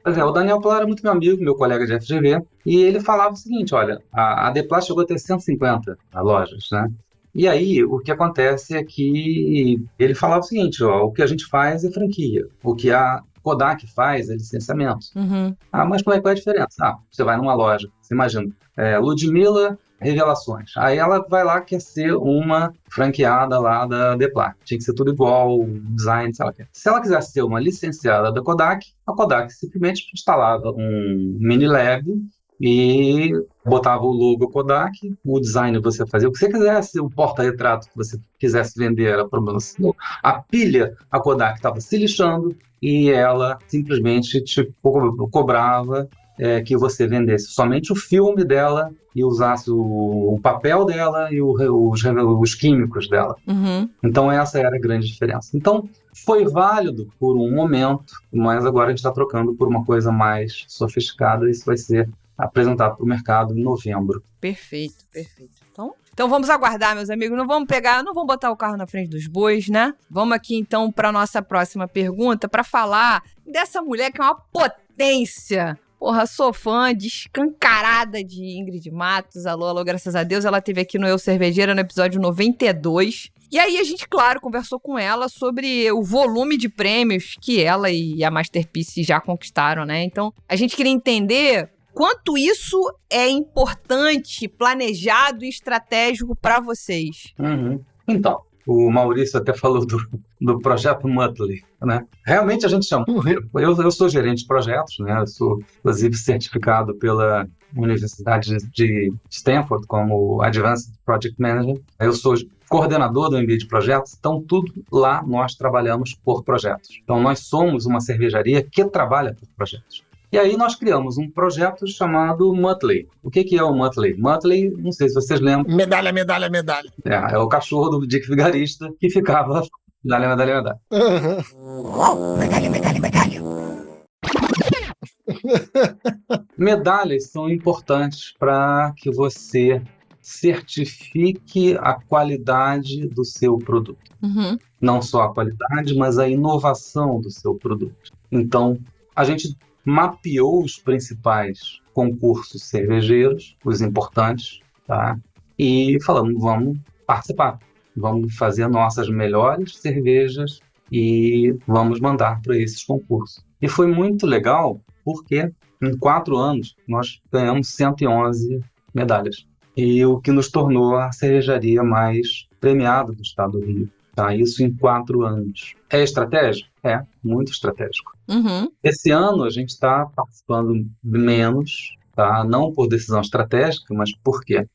Pois é, o Daniel Plá era muito meu amigo, meu colega de FGV, e ele falava o seguinte, olha, a Deplat chegou a ter 150 lojas, né? E aí, o que acontece é que ele falava o seguinte, ó, o que a gente faz é franquia, o que a Kodak faz é licenciamento. Uhum. Mas qual é a diferença? Você vai numa loja, você imagina, Ludmilla Revelações. Aí ela vai lá, quer ser uma franqueada lá da Deplat. Tinha que ser tudo igual, design, sei lá o que. Se ela quisesse ser uma licenciada da Kodak, a Kodak simplesmente instalava um mini lab e botava o logo Kodak, o design você fazia o que você quisesse, o porta-retrato que você quisesse vender era problema seu. A pilha, a Kodak estava se lixando e ela simplesmente te cobrava que você vendesse somente o filme dela e usasse o papel dela e os químicos dela. Uhum. Então essa era a grande diferença. Então foi válido por um momento, mas agora a gente está trocando por uma coisa mais sofisticada e isso vai ser apresentado para o mercado em novembro. Perfeito. Então vamos aguardar, meus amigos. Não vamos botar o carro na frente dos bois, né? Vamos aqui então para nossa próxima pergunta para falar dessa mulher que é uma potência. Porra, sou fã descancarada de Ingrid Matos. Alô, graças a Deus. Ela esteve aqui no Eu Cervejeira no episódio 92. E aí a gente, claro, conversou com ela sobre o volume de prêmios que ela e a Masterpiece já conquistaram, né? Então, a gente queria entender quanto isso é importante, planejado e estratégico para vocês. Uhum. Então, o Maurício até falou do projeto Muttley, né? Realmente a gente chama. Eu sou gerente de projetos, né? Eu sou, inclusive, certificado pela Universidade de Stanford como Advanced Project Manager. Eu sou coordenador do MBA de projetos, então tudo lá nós trabalhamos por projetos. Então nós somos uma cervejaria que trabalha por projetos. E aí nós criamos um projeto chamado Muttley. O que é o Muttley? Muttley, não sei se vocês lembram. Medalha. É o cachorro do Dick Vigarista que ficava medalha. Uhum. Medalha. Medalhas são importantes para que você certifique a qualidade do seu produto. Uhum. Não só a qualidade, mas a inovação do seu produto. Então, a gente mapeou os principais concursos cervejeiros, os importantes, tá? E falamos, vamos participar, vamos fazer nossas melhores cervejas e vamos mandar para esses concursos. E foi muito legal, porque em 4 anos nós ganhamos 111 medalhas. E o que nos tornou a cervejaria mais premiada do estado do Rio. Tá? Isso em 4 anos. É estratégico? É, muito estratégico. Uhum. Esse ano a gente está participando menos, tá? Não por decisão estratégica, mas por quê?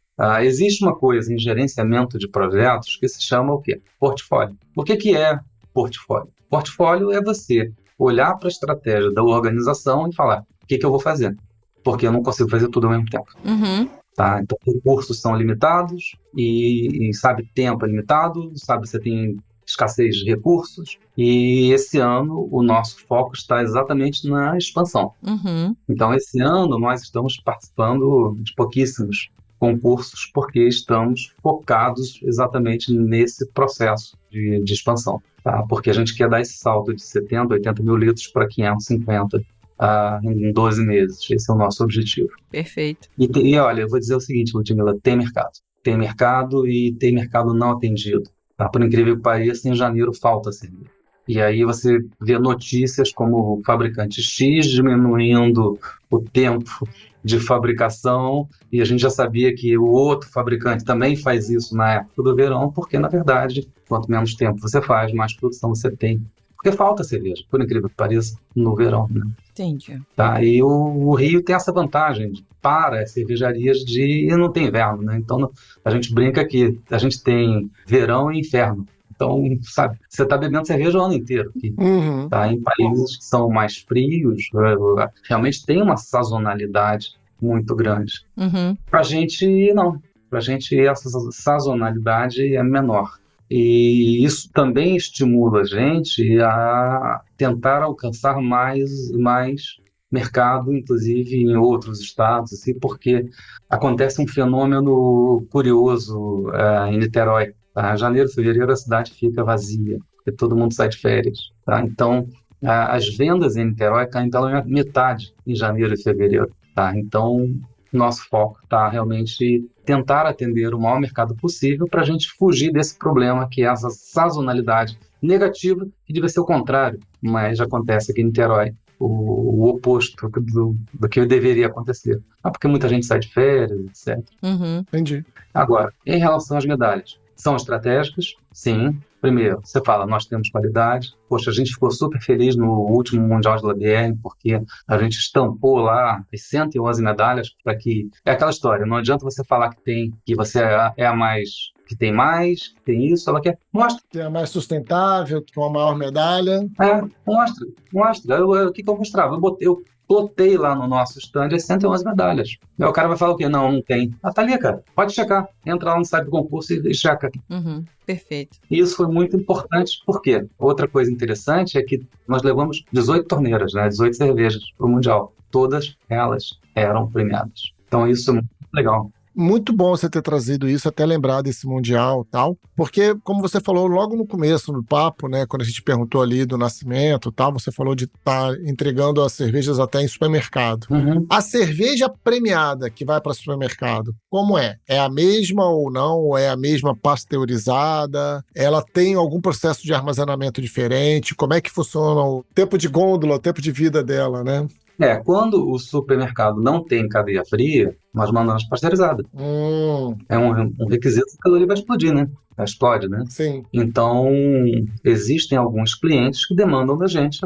Existe uma coisa em gerenciamento de projetos que se chama o quê? Portfólio. O que é portfólio? Portfólio é você olhar para a estratégia da organização e falar o que eu vou fazer, porque eu não consigo fazer tudo ao mesmo tempo. Uhum. Tá? Então, recursos são limitados e tempo é limitado, você tem escassez de recursos e esse ano o nosso foco está exatamente na expansão. Uhum. Então, esse ano nós estamos participando de pouquíssimos concursos porque estamos focados exatamente nesse processo de expansão, tá? Porque a gente quer dar esse salto de 70, 80 mil litros para 550 em 12 meses. Esse é o nosso objetivo. Perfeito. E olha, eu vou dizer o seguinte, Ludmilla, tem mercado. Tem mercado e tem mercado não atendido. Tá? Por incrível que pareça, em janeiro falta cerveja. E aí você vê notícias como o fabricante X diminuindo o tempo de fabricação e a gente já sabia que o outro fabricante também faz isso na época do verão, porque, na verdade, quanto menos tempo você faz, mais produção você tem Porque falta cerveja, por incrível que pareça, no verão, né? Entendi. Tá? E o Rio tem essa vantagem para as cervejarias e não tem inverno, né? Então a gente brinca que a gente tem verão e inverno. Então, sabe, você está bebendo cerveja o ano inteiro aqui. Uhum. Tá? Em países que são mais frios, realmente tem uma sazonalidade muito grande. Uhum. Pra gente, não. Pra gente, essa sazonalidade é menor. E isso também estimula a gente a tentar alcançar mais mercado, inclusive em outros estados, assim, porque acontece um fenômeno curioso em Niterói. Tá? Janeiro, fevereiro, a cidade fica vazia, porque todo mundo sai de férias. Tá? Então, as vendas em Niterói caem pela metade em janeiro e fevereiro. Tá? Então, nosso foco está realmente tentar atender o maior mercado possível para a gente fugir desse problema que é essa sazonalidade negativa, que deve ser o contrário, mas acontece aqui em Niterói, o oposto do que deveria acontecer. Porque muita gente sai de férias, etc. Uhum. Entendi. Agora, em relação às medalhas, são estratégicas? Sim. Primeiro, você fala, nós temos qualidade. Poxa, a gente ficou super feliz no último Mundial de Labier, porque a gente estampou lá as 111 medalhas para que... É aquela história, não adianta você falar que você é a mais... que tem mais, que tem isso, ela quer... Mostra. Que é mais sustentável, com a maior medalha. Mostra. O que eu mostrava? Eu plotei lá no nosso stand as 111 medalhas. Aí o cara vai falar o quê? Não tem. Tá ali, cara. Pode checar. Entra lá no site do concurso e checa. Uhum. Perfeito. E isso foi muito importante, por quê? Outra coisa interessante é que nós levamos 18 torneiras, né? 18 cervejas para o Mundial. Todas elas eram premiadas. Então isso é muito legal. Muito bom você ter trazido isso, até lembrar desse Mundial e tal, porque, como você falou logo no começo do papo, né, quando a gente perguntou ali do nascimento e tal, você falou de estar entregando as cervejas até em supermercado. Uhum. A cerveja premiada que vai para supermercado, como é? É a mesma ou não? Ou é a mesma pasteurizada? Ela tem algum processo de armazenamento diferente? Como é que funciona o tempo de gôndola, o tempo de vida dela, né? Quando o supermercado não tem cadeia fria, nós mandamos pasteurizada. É um requisito que aquilo ali vai explodir, né? Explode, né? Sim. Então, existem alguns clientes que demandam da gente,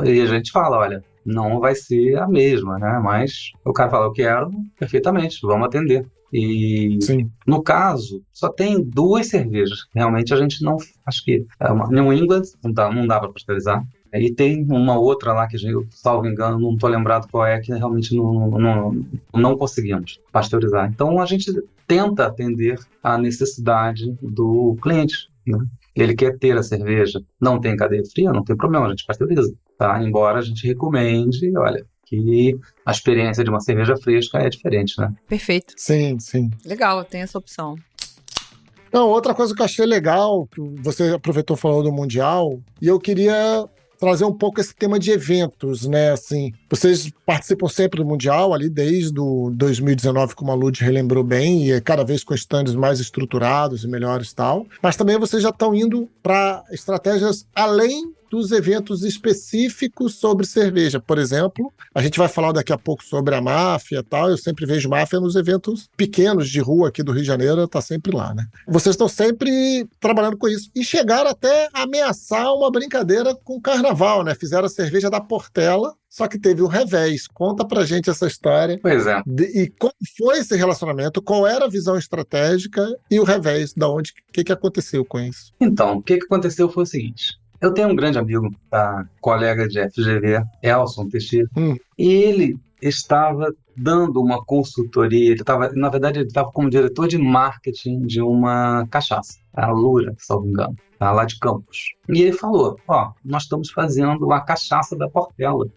e a gente fala, olha, não vai ser a mesma, né? Mas o cara fala, eu quero, perfeitamente, vamos atender. E, sim, no caso, só tem 2 cervejas. Realmente a gente não... Acho que New England não dá para pasteurizar. E tem uma outra lá que, salvo engano, não estou lembrado qual é, que realmente não conseguimos pasteurizar. Então a gente tenta atender a necessidade do cliente, né? Ele quer ter a cerveja, não tem cadeia fria, não tem problema, a gente pasteuriza. Tá? Embora a gente recomende, olha, que a experiência de uma cerveja fresca é diferente, né? Perfeito. Sim, sim. Legal, tem essa opção. Não, outra coisa que eu achei legal, que você aproveitou falando do Mundial, e eu queria trazer um pouco esse tema de eventos, né, assim, vocês participam sempre do Mundial, ali desde o 2019, como a Lud relembrou bem, e cada vez com stands mais estruturados e melhores e tal, mas também vocês já estão indo para estratégias além dos eventos específicos sobre cerveja. Por exemplo, a gente vai falar daqui a pouco sobre a máfia e tal, eu sempre vejo máfia nos eventos pequenos de rua aqui do Rio de Janeiro, tá sempre lá, né? Vocês estão sempre trabalhando com isso. E chegaram até a ameaçar uma brincadeira com o carnaval, né? Fizeram a cerveja da Portela, só que teve o revés. Conta pra gente essa história. Pois é. E como foi esse relacionamento, qual era a visão estratégica e o revés, o que aconteceu com isso? Então, o que aconteceu foi o seguinte. Eu tenho um grande amigo, colega de FGV, Elson Teixeira, e ele estava dando uma consultoria, na verdade ele estava como diretor de marketing de uma cachaça, a Lura, se não me engano, lá de Campos. E ele falou, nós estamos fazendo a cachaça da Portela.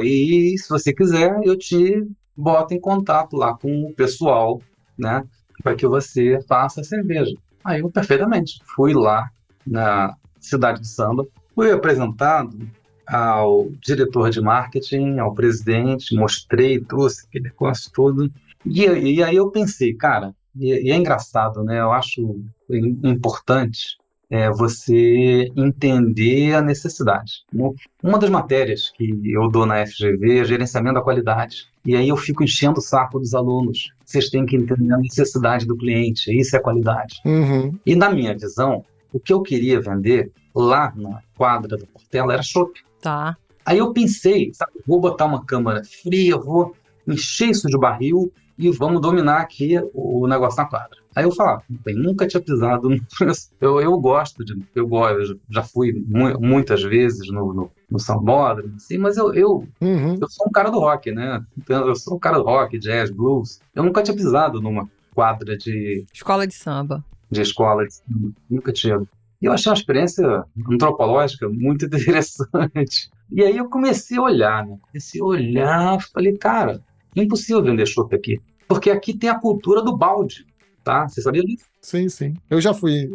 E se você quiser, eu te boto em contato lá com o pessoal, né, para que você faça a cerveja. Aí eu, perfeitamente, fui lá na Cidade de Samba, fui apresentado ao diretor de marketing, ao presidente, mostrei, trouxe aquele negócio todo. E aí eu pensei, cara, e é engraçado, né? Eu acho importante você entender a necessidade. Uma das matérias que eu dou na FGV é gerenciamento da qualidade. E aí eu fico enchendo o saco dos alunos. Vocês têm que entender a necessidade do cliente, isso é qualidade. Uhum. E na minha visão, o que eu queria vender lá na quadra da Portela era chopp. Tá. Aí eu pensei, sabe, vou botar uma câmara fria, vou encher isso de barril e vamos dominar aqui o negócio na quadra. Aí eu falava, bem, nunca tinha pisado eu gosto eu já fui muitas vezes no sambódromo, assim, mas eu sou um cara do rock, né? Então, eu sou um cara do rock, jazz, blues. Eu nunca tinha pisado numa quadra de Escola de samba. escola, nunca tinha. E eu achei uma experiência antropológica muito interessante. E aí eu comecei a olhar, né? Falei, cara, impossível vender chopp aqui. Porque aqui tem a cultura do balde, tá? Você sabia disso? Sim, sim. Eu já fui.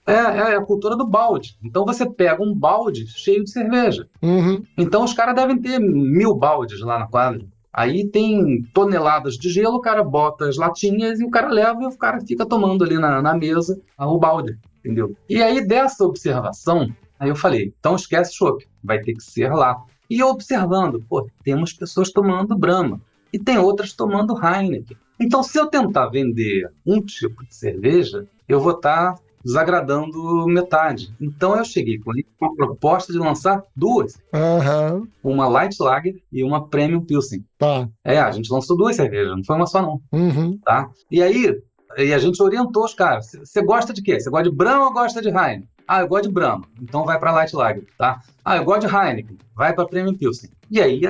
É a cultura do balde. Então você pega um balde cheio de cerveja. Uhum. Então os caras devem ter 1000 baldes lá na quadra. Aí tem toneladas de gelo, o cara bota as latinhas e o cara leva e o cara fica tomando ali na mesa o balde, entendeu? E aí dessa observação, aí eu falei, então esquece chopp, vai ter que ser lá. E eu observando, pô, temos pessoas tomando Brahma e tem outras tomando Heineken. Então se eu tentar vender um tipo de cerveja, eu vou estar desagradando metade. Então eu cheguei com uma proposta de lançar duas. Aham. Uma Light Lager e uma Premium Pilsen. Tá. A gente lançou duas cervejas, não foi uma só não, Uhum. tá? E aí, a gente orientou os caras. Você gosta de quê? Você gosta de Brahma ou gosta de Heineken? Ah, eu gosto de Brahma, então vai para Light Lager, tá? Ah, eu gosto de Heineken, vai para Premium Pilsen. E aí,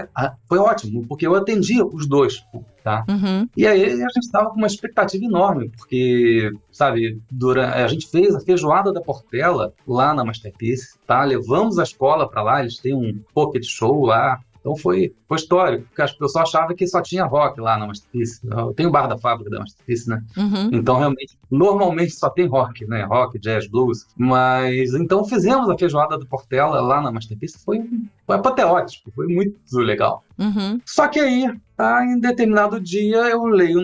foi ótimo, porque eu atendi os dois, tá? Uhum. E aí a gente estava com uma expectativa enorme, porque, sabe, a gente fez a feijoada da Portela lá na Masterpiece, tá? Levamos a escola para lá, eles têm um pocket show lá. Então foi histórico, porque as pessoas achavam que só tinha rock lá na Masterpiece. Tem o bar da fábrica da Masterpiece, né? Uhum. Então, realmente, normalmente só tem rock, né? Rock, jazz, blues. Mas, então, fizemos a feijoada do Portela lá na Masterpiece. Foi apoteótico, foi muito legal. Uhum. Só que aí, em determinado dia, eu leio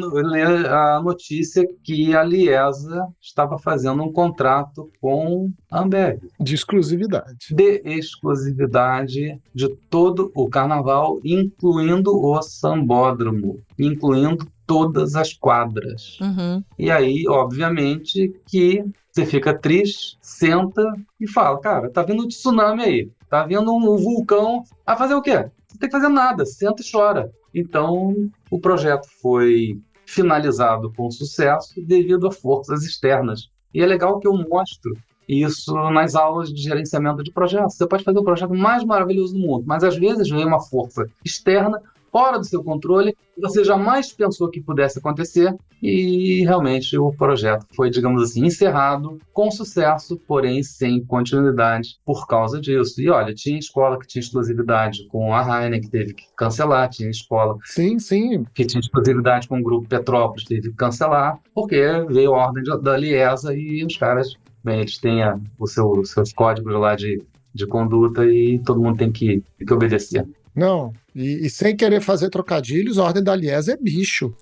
a notícia que a Liesa estava fazendo um contrato com a Ambev. De exclusividade. De exclusividade de todo o carnaval, incluindo o sambódromo, incluindo todas as quadras. Uhum. E aí, obviamente, que você fica triste, senta e fala, cara, tá vindo um tsunami aí, tá vindo um vulcão, a fazer o quê? Não tem que fazer nada, senta e chora. Então, o projeto foi finalizado com sucesso devido a forças externas. E é legal que eu mostro isso nas aulas de gerenciamento de projetos. Você pode fazer o projeto mais maravilhoso do mundo, mas às vezes vem uma força externa, fora do seu controle, que você jamais pensou que pudesse acontecer, e realmente o projeto foi, digamos assim, encerrado com sucesso, porém sem continuidade por causa disso. E olha, tinha escola que tinha exclusividade com a Heineken, que teve que cancelar, tinha escola Sim, sim. que tinha exclusividade com o grupo Petrópolis, teve que cancelar, porque veio a ordem da Liesa e os caras, bem, eles têm os seus códigos lá de conduta e todo mundo tem que obedecer. Não, e sem querer fazer trocadilhos, a ordem da Liesa é bicho.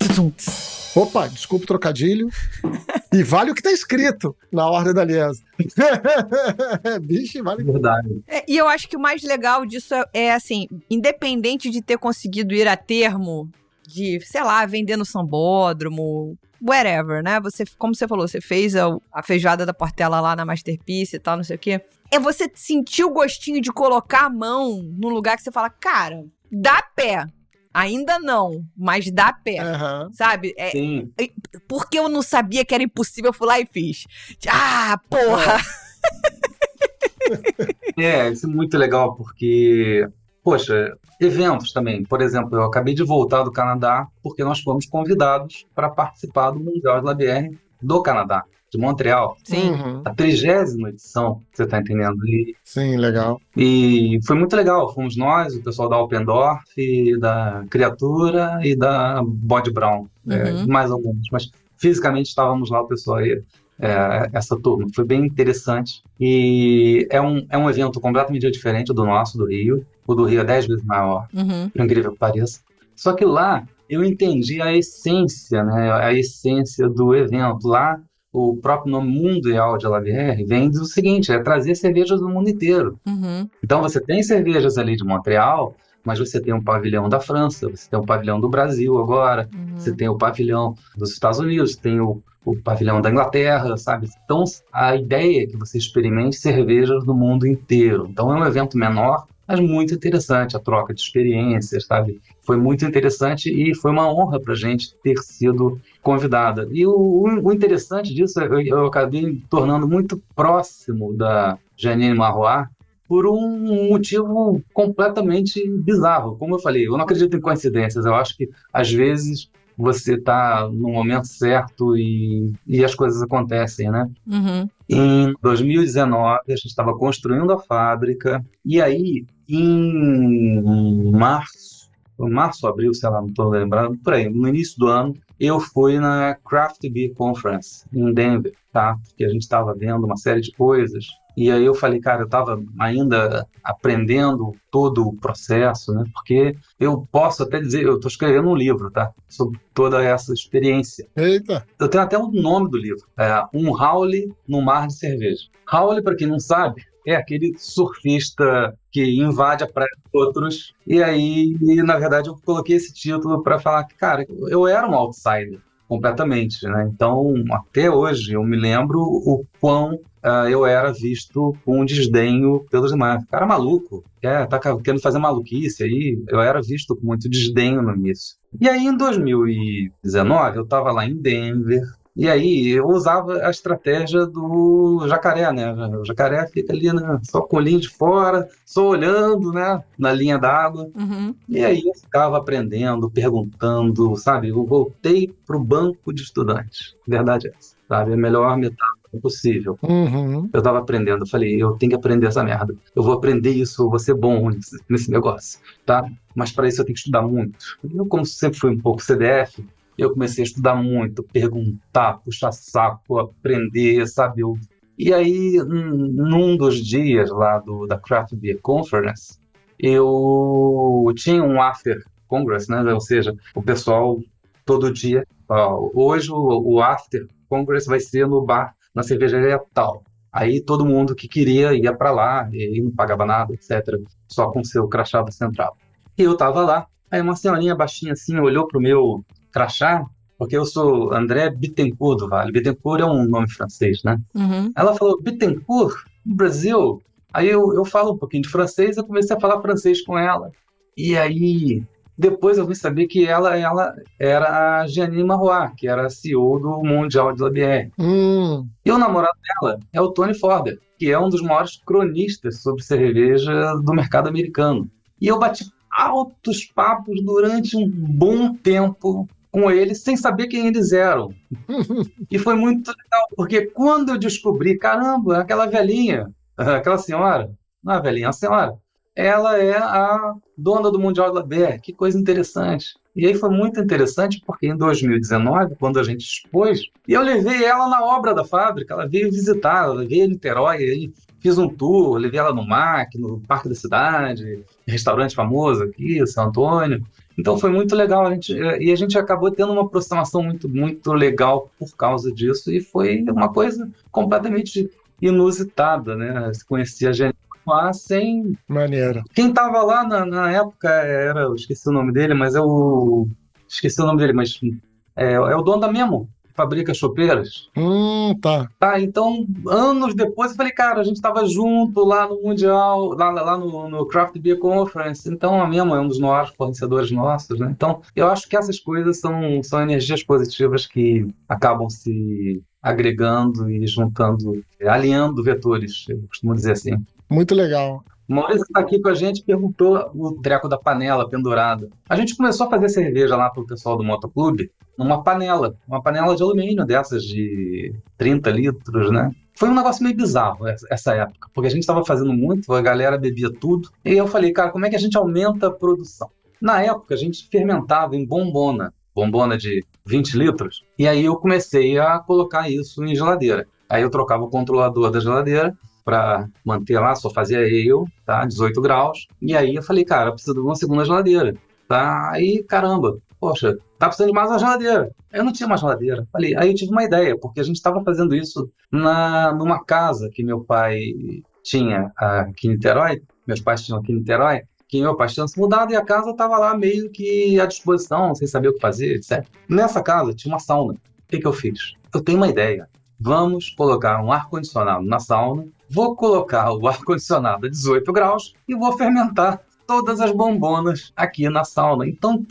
Opa, desculpa o trocadilho. E vale o que está escrito na ordem da Liesa. Bicho, vale. Verdade. E eu acho que o mais legal disso é assim, independente de ter conseguido ir a termo de, sei lá, vender no sambódromo, whatever, né? Você, como você falou, você fez a feijoada da Portela lá na Masterpiece e tal, não sei o quê. É você sentir o gostinho de colocar a mão num lugar que você fala, cara, dá pé. Ainda não, mas dá pé. Uhum. Sabe? Sim. Porque eu não sabia que era impossível, eu fui lá e fiz. Ah, porra! Isso é muito legal, porque, poxa, eventos também. Por exemplo, eu acabei de voltar do Canadá, porque nós fomos convidados para participar do Mundial de LABR do Canadá, de Montreal. Sim. Uhum. A 30ª edição, você tá entendendo? Sim, legal. E foi muito legal. Fomos nós, o pessoal da Alpendorf, da Criatura e da Bode Brown. Uhum. Mais alguns. Mas fisicamente estávamos lá, o pessoal aí, essa turma. Foi bem interessante. E é um evento completamente diferente do nosso, do Rio. O do Rio é 10 vezes maior, Uhum. por incrível que pareça. Só que lá eu entendi a essência, né? A essência do evento. Lá, o próprio nome mundial de LABR vem do seguinte, é trazer cervejas do mundo inteiro. Uhum. Então você tem cervejas ali de Montreal, mas você tem um pavilhão da França, você tem um pavilhão do Brasil agora, você tem o pavilhão dos Estados Unidos, tem o pavilhão da Inglaterra, sabe? Então, a ideia é que você experimente cervejas do mundo inteiro. Então, é um evento menor, mas muito interessante, a troca de experiências, sabe? Foi muito interessante e foi uma honra para a gente ter sido convidada. E o interessante disso, eu acabei me tornando muito próximo da Janine Marrois por um motivo completamente bizarro. Como eu falei, eu não acredito em coincidências. Eu acho que, às vezes, você está no momento certo e as coisas acontecem, né? Em 2019, a gente estava construindo a fábrica, e aí, em março, abril, sei lá, não estou lembrando, por aí, no início do ano, eu fui na Craft Beer Conference, em Denver, tá? Porque a gente estava vendo uma série de coisas, e aí eu falei, cara, eu estava ainda aprendendo todo o processo, né? Porque eu posso até dizer, eu estou escrevendo um livro, tá? Sobre toda essa experiência. Eita! Eu tenho até o nome do livro, Um Howley no Mar de Cerveja. Howley, para quem não sabe, é aquele surfista que invade a praia dos outros. E aí, na verdade, eu coloquei esse título para falar que, cara, eu era um outsider, completamente, né? Então, até hoje, eu me lembro o quão eu era visto com desdenho pelos demais. Cara maluco, tá querendo fazer maluquice aí. Eu era visto com muito desdenho no início. E aí, em 2019, eu estava lá em Denver, e aí eu usava a estratégia do jacaré, né? O jacaré fica ali, né, só com o olhinho de fora, só olhando, né, na linha d'água. E aí eu ficava aprendendo, perguntando, sabe? Eu voltei para o banco de estudantes. Verdade é essa, sabe? A melhor metáfora possível. Eu estava aprendendo, eu falei, eu tenho que aprender essa merda. Eu vou aprender isso, eu vou ser bom nesse negócio, tá? Mas para isso eu tenho que estudar muito. Eu, como sempre fui um pouco CDF, eu comecei a estudar muito, perguntar, puxar saco, aprender, sabe? E aí, num dos dias lá da Craft Beer Conference, eu tinha um after congress, né? Ou seja, o pessoal todo dia, hoje o after congress vai ser no bar, na cervejaria tal. Aí todo mundo que queria ia para lá, e aí não pagava nada, etc. Só com seu crachá da central. E eu tava lá, aí uma senhorinha baixinha assim olhou pro meu crachá, porque eu sou André Bittencourt do Vale. Bittencourt é um nome francês, né? Ela falou, Bittencourt, Brasil. Aí eu falo um pouquinho de francês, eu comecei a falar francês com ela. E aí, depois eu vim saber que ela era a Janine Marrois, que era a CEO do Mundial de Labière. E o namorado dela é o Tony Forder, que é um dos maiores cronistas sobre cerveja do mercado americano. E eu bati altos papos durante um bom tempo com eles, sem saber quem eles eram. E foi muito legal, porque quando eu descobri, caramba, aquela velhinha, aquela senhora, não é velhinha, é uma senhora, ela é a dona do Mundial de Labière, que coisa interessante. E aí foi muito interessante, porque em 2019, quando a gente expôs, eu levei ela na obra da fábrica, ela veio visitar, ela veio em Niterói, aí fiz um tour, levei ela no MAC, no Parque da Cidade, restaurante famoso aqui, São Antônio. Então foi muito legal, e a gente acabou tendo uma aproximação muito, muito legal por causa disso, e foi uma coisa completamente inusitada, né? Se conhecia a gente lá sem... Maneiro. Quem estava lá na época eu esqueci o nome dele, mas é o dono da Memo, que fabrica chopeiras. Tá. Tá, então, anos depois, eu falei, cara, a gente estava junto lá no Mundial, lá no Craft Beer Conference, então a Memo é um dos maiores fornecedores nossos, né? Então, eu acho que essas coisas são energias positivas que acabam se agregando e juntando, alinhando vetores, eu costumo dizer assim. Muito legal. O Maurício está aqui com a gente, perguntou o treco da panela pendurada. A gente começou a fazer cerveja lá para o pessoal do Motoclube numa panela de alumínio dessas de 30 litros, né? Foi um negócio meio bizarro essa época, porque a gente estava fazendo muito, a galera bebia tudo. E eu falei, cara, como é que a gente aumenta a produção? Na época, a gente fermentava em bombona de 20 litros, e aí eu comecei a colocar isso em geladeira. Aí eu trocava o controlador da geladeira para manter lá, só fazia eu, tá? 18 graus. E aí eu falei, cara, eu preciso de uma segunda geladeira, tá? Aí, caramba, poxa, tá precisando de mais uma geladeira. Eu não tinha uma geladeira. Falei, aí eu tive uma ideia, porque a gente estava fazendo isso numa casa que meu pai tinha aqui em Niterói, meus pais tinham aqui em Niterói, que meu pai tinha se mudado e a casa estava lá meio que à disposição, sem saber o que fazer, etc. Nessa casa tinha uma sauna. O que eu fiz? Eu tenho uma ideia. Vamos colocar um ar-condicionado na sauna, vou colocar o ar-condicionado a 18 graus e vou fermentar todas as bombonas aqui na sauna. Então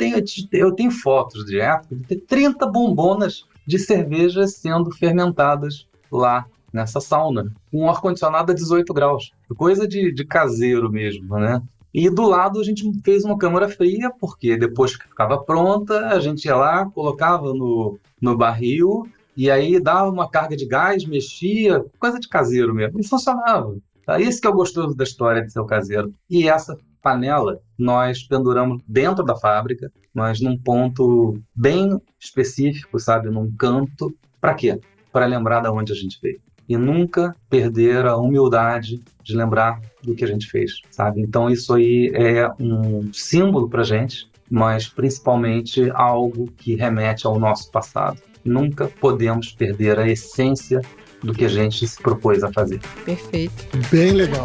eu tenho fotos de época de ter 30 bombonas de cerveja sendo fermentadas lá nessa sauna, com um ar-condicionado a 18 graus. Coisa de caseiro mesmo, né? E do lado a gente fez uma câmara fria, porque depois que ficava pronta, a gente ia lá, colocava no barril, e aí dava uma carga de gás, mexia, coisa de caseiro mesmo. E funcionava. Tá? Isso que é o gostoso da história de ser o caseiro. E essa panela nós penduramos dentro da fábrica, mas num ponto bem específico, sabe? Num canto. Para quê? Para lembrar de onde a gente veio. E nunca perder a humildade de lembrar do que a gente fez, sabe? Então isso aí é um símbolo pra gente, mas principalmente algo que remete ao nosso passado. Nunca podemos perder a essência do que a gente se propôs a fazer. Perfeito. Bem legal.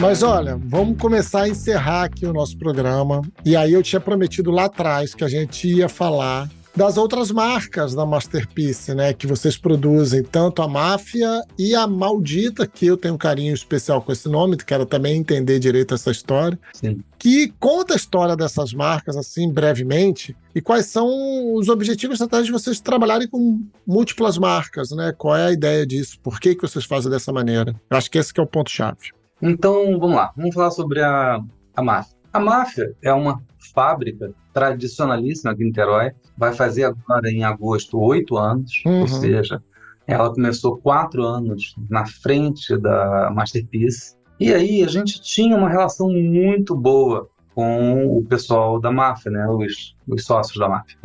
Mas olha, vamos começar a encerrar aqui o nosso programa. E aí eu tinha prometido lá atrás que a gente ia falar das outras marcas da Masterpiece, né? Que vocês produzem, tanto a Máfia e a Maldita, que eu tenho um carinho especial com esse nome, quero também entender direito essa história. Sim. Que conta a história dessas marcas, assim, brevemente, e quais são os objetivos estratégicos de vocês trabalharem com múltiplas marcas, né? Qual é a ideia disso? Por que vocês fazem dessa maneira? Eu acho que esse que é o ponto-chave. Então, vamos lá. Vamos falar sobre a Máfia. A Máfia é uma fábrica tradicionalíssima aqui em Niterói. Vai fazer agora, em agosto, 8 anos. Ou seja, ela começou 4 anos na frente da Masterpiece. E aí a gente tinha uma relação muito boa com o pessoal da Máfia, né? Os sócios da Máfia.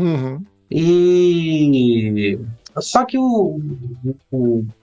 E só que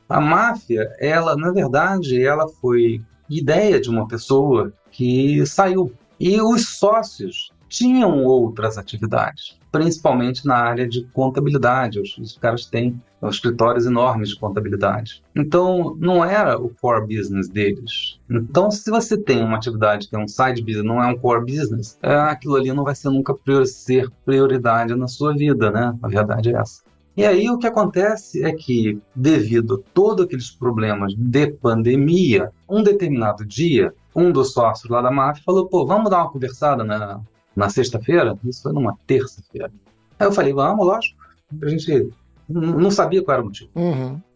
a Máfia, ela, na verdade, ela foi ideia de uma pessoa que saiu. E os sócios tinham outras atividades, principalmente na área de contabilidade. Os caras têm escritórios enormes de contabilidade. Então, não era o core business deles. Então, se você tem uma atividade que é um side business, não é um core business, aquilo ali não vai ser nunca ser prioridade na sua vida, né? A verdade é essa. E aí o que acontece é que, devido a todos aqueles problemas de pandemia, um determinado dia, um dos sócios lá da Máfia falou, pô, vamos dar uma conversada na sexta-feira? Isso foi numa terça-feira. Aí eu falei, vamos, lógico. A gente não sabia qual era o motivo.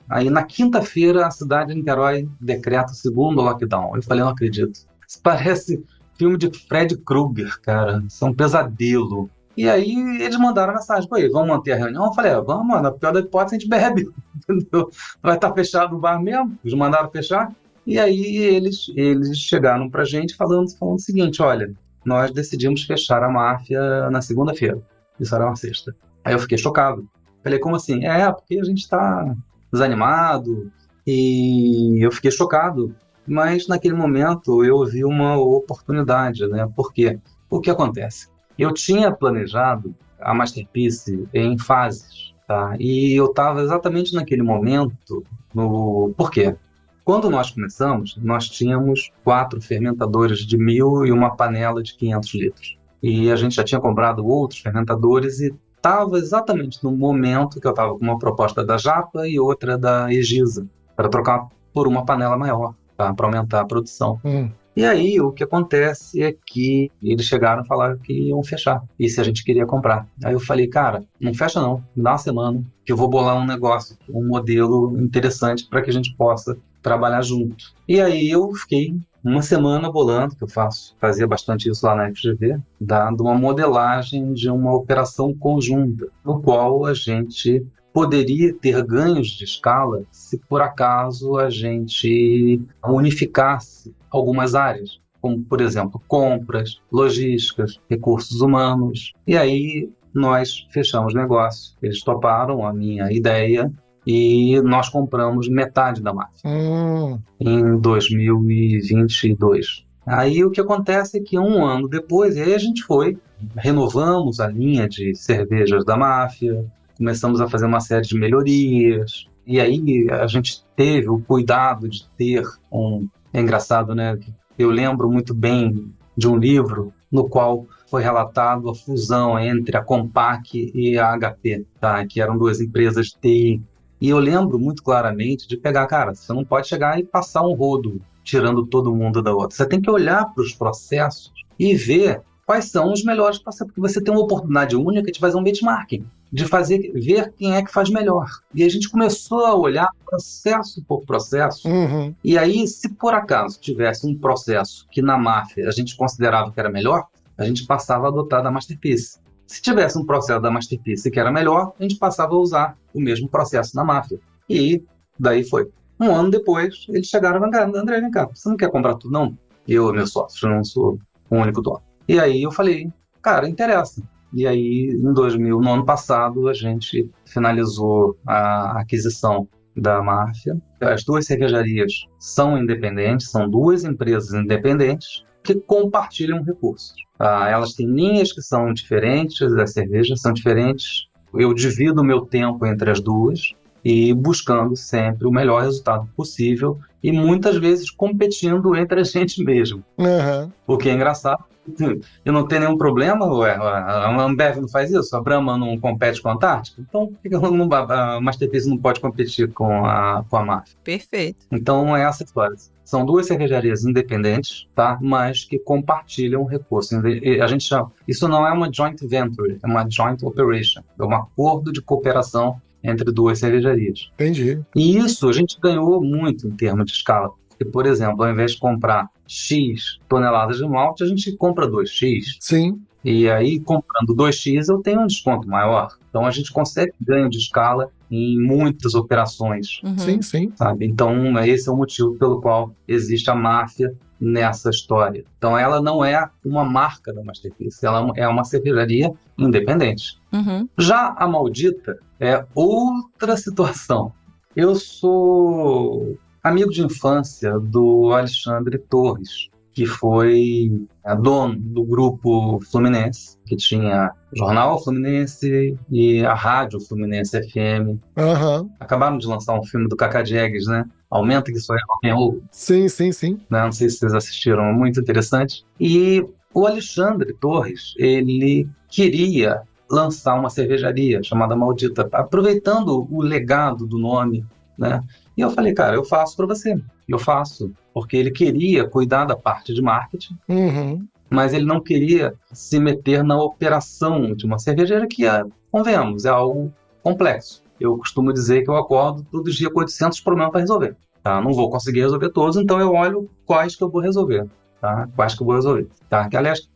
Aí na quinta-feira a cidade de Niterói decreta o segundo lockdown. Eu falei, não acredito. Isso parece filme de Fred Krueger, cara. Isso é um pesadelo. E aí eles mandaram mensagem, pô, vamos manter a reunião? Eu falei, vamos, na pior da hipótese a gente bebe, entendeu? Vai estar fechado o bar mesmo, eles mandaram fechar. E aí eles chegaram pra gente falando o seguinte, olha, nós decidimos fechar a Máfia na segunda-feira, isso era uma sexta. Aí eu fiquei chocado, falei, como assim? Porque a gente tá desanimado, e eu fiquei chocado, mas naquele momento eu vi uma oportunidade, né? Por quê? O que acontece? Eu tinha planejado a Masterpiece em fases, tá? E eu estava exatamente naquele momento Por quê? Quando nós começamos, nós tínhamos 4 fermentadores de 1.000 e uma panela de 500 litros. E a gente já tinha comprado outros fermentadores e estava exatamente no momento que eu estava com uma proposta da Japa e outra da Egisa, para trocar por uma panela maior, tá? Para aumentar a produção. E aí, o que acontece é que eles chegaram e falaram que iam fechar, e se a gente queria comprar. Aí eu falei, cara, não fecha não, me dá uma semana, que eu vou bolar um negócio, um modelo interessante para que a gente possa trabalhar junto. E aí eu fiquei uma semana bolando, que eu fazia bastante isso lá na FGV, dando uma modelagem de uma operação conjunta, no qual a gente poderia ter ganhos de escala se por acaso a gente unificasse algumas áreas, como, por exemplo, compras, logísticas, recursos humanos. E aí nós fechamos negócio. Eles toparam a minha ideia e nós compramos metade da Máfia em 2022. Aí o que acontece é que 1 ano depois, aí a gente renovamos a linha de cervejas da Máfia, começamos a fazer uma série de melhorias, E aí a gente teve o cuidado de ter É engraçado, né? Eu lembro muito bem de um livro no qual foi relatado a fusão entre a Compaq e a HP, tá? Que eram duas empresas de TI. E eu lembro muito claramente de pegar, cara, você não pode chegar e passar um rodo tirando todo mundo da outra. Você tem que olhar para os processos e ver quais são os melhores processos, porque você tem uma oportunidade única de fazer um benchmarking, de ver quem é que faz melhor. E a gente começou a olhar processo por processo. Uhum. E aí, se por acaso tivesse um processo que na máfia a gente considerava que era melhor, a gente passava a adotar da Masterpiece. Se tivesse um processo da Masterpiece que era melhor, a gente passava a usar o mesmo processo na máfia. E daí foi. Um ano depois, eles chegaram e falaram, André, vem cá, você não quer comprar tudo, não? Eu, meu sócio, eu não sou o único dono. E aí eu falei, cara, interessa. E aí, no ano passado, a gente finalizou a aquisição da máfia. As duas cervejarias são independentes, são duas empresas independentes que compartilham recursos. Elas têm linhas que são diferentes, as cervejas são diferentes. Eu divido o meu tempo entre as duas e buscando sempre o melhor resultado possível e muitas vezes competindo entre a gente mesmo. Uhum. O que é engraçado. Eu não tenho nenhum problema, a Ambev não faz isso, a Brahma não compete com a Antártica, então por que a Masterpiece não pode competir com a máfia? Perfeito. Então é essa história. São duas cervejarias independentes, tá? Mas que compartilham recursos. A gente chama, isso não é uma joint venture, é uma joint operation, é um acordo de cooperação entre duas cervejarias. Entendi. E isso a gente ganhou muito em termos de escala. Porque, por exemplo, ao invés de comprar X toneladas de malte, a gente compra 2X. Sim. E aí, comprando 2X, eu tenho um desconto maior. Então, a gente consegue ganho de escala em muitas operações. Uhum. Sim, sim. Sabe? Então, esse é o motivo pelo qual existe a máfia nessa história. Então, ela não é uma marca da Masterpiece, ela é uma cervejaria independente. Uhum. Já a Maldita é outra situação. Eu sou amigo de infância do Alexandre Torres, que foi dono do grupo Fluminense, que tinha o Jornal Fluminense e a Rádio Fluminense FM. Uhum. Acabaram de lançar um filme do Cacá Diegues, né? Aumenta que só é o Sim, sim, sim. né? Não sei se vocês assistiram, é muito interessante. E o Alexandre Torres, ele queria lançar uma cervejaria chamada Maldita, aproveitando o legado do nome, né? E eu falei, cara, eu faço para você. Eu faço, porque ele queria cuidar da parte de marketing, Uhum. mas ele não queria se meter na operação de uma cervejaria que, convenhamos, é algo complexo. Eu costumo dizer que eu acordo todo dia com 800 problemas para resolver. Tá? Não vou conseguir resolver todos, então eu olho quais que eu vou resolver. Tá? Quais que eu vou resolver. Tá? Que, aliás,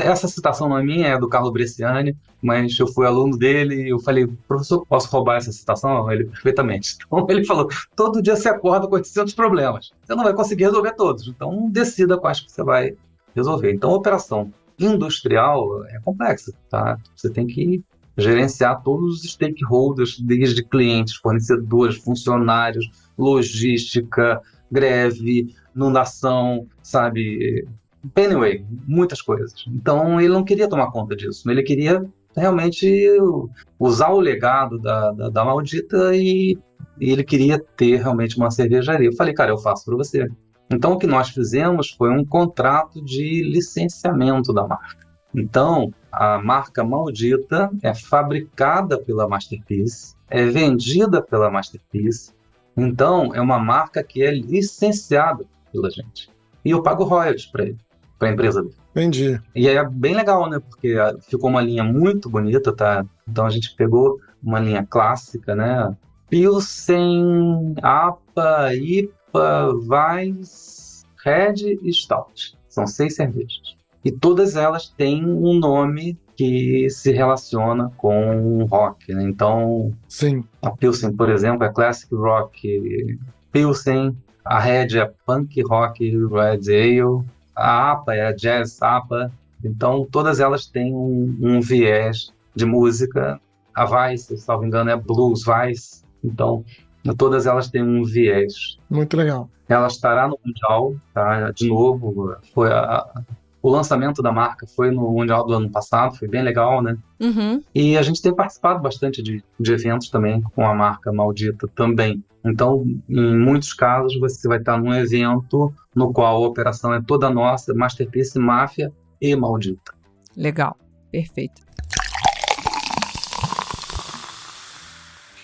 essa citação não é minha, é do Carlo Bresciani, mas eu fui aluno dele e eu falei, professor, posso roubar essa citação? Ele, perfeitamente. Então ele falou, todo dia você acorda com 800 problemas. Você não vai conseguir resolver todos, então decida quais que você vai resolver. Então a operação industrial é complexa, tá? Você tem que gerenciar todos os stakeholders, desde clientes, fornecedores, funcionários, logística, greve, inundação, sabe? Anyway, muitas coisas. Então, ele não queria tomar conta disso. Ele queria realmente usar o legado da Maldita e ele queria ter realmente uma cervejaria. Eu falei, cara, eu faço para você. Então, o que nós fizemos foi um contrato de licenciamento da marca. Então, a marca Maldita é fabricada pela Masterpiece, é vendida pela Masterpiece. Então, é uma marca que é licenciada pela gente. E eu pago royalties para ele, para a empresa dele. Entendi. E é bem legal, né? Porque ficou uma linha muito bonita, tá? Então a gente pegou uma linha clássica, né? Pilsen, APA, IPA, Weiss, Red e Stout. São 6 cervejas. E todas elas têm um nome que se relaciona com rock, né? Então, sim. A Pilsen, por exemplo, é Classic Rock Pilsen. A Red é Punk Rock Red Ale. A APA é a Jazz APA. Então, todas elas têm um viés de música. A Weiss, se não me engano, é Blues Weiss. Então, todas elas têm um viés. Muito legal. Ela estará no Mundial, tá? De novo, foi O lançamento da marca foi no Mundial do ano passado, foi bem legal, né? Uhum. E a gente tem participado bastante de eventos também com a marca Maldita também. Então, em muitos casos, você vai estar num evento no qual a operação é toda nossa, Masterpiece, Máfia e Maldita. Legal, perfeito.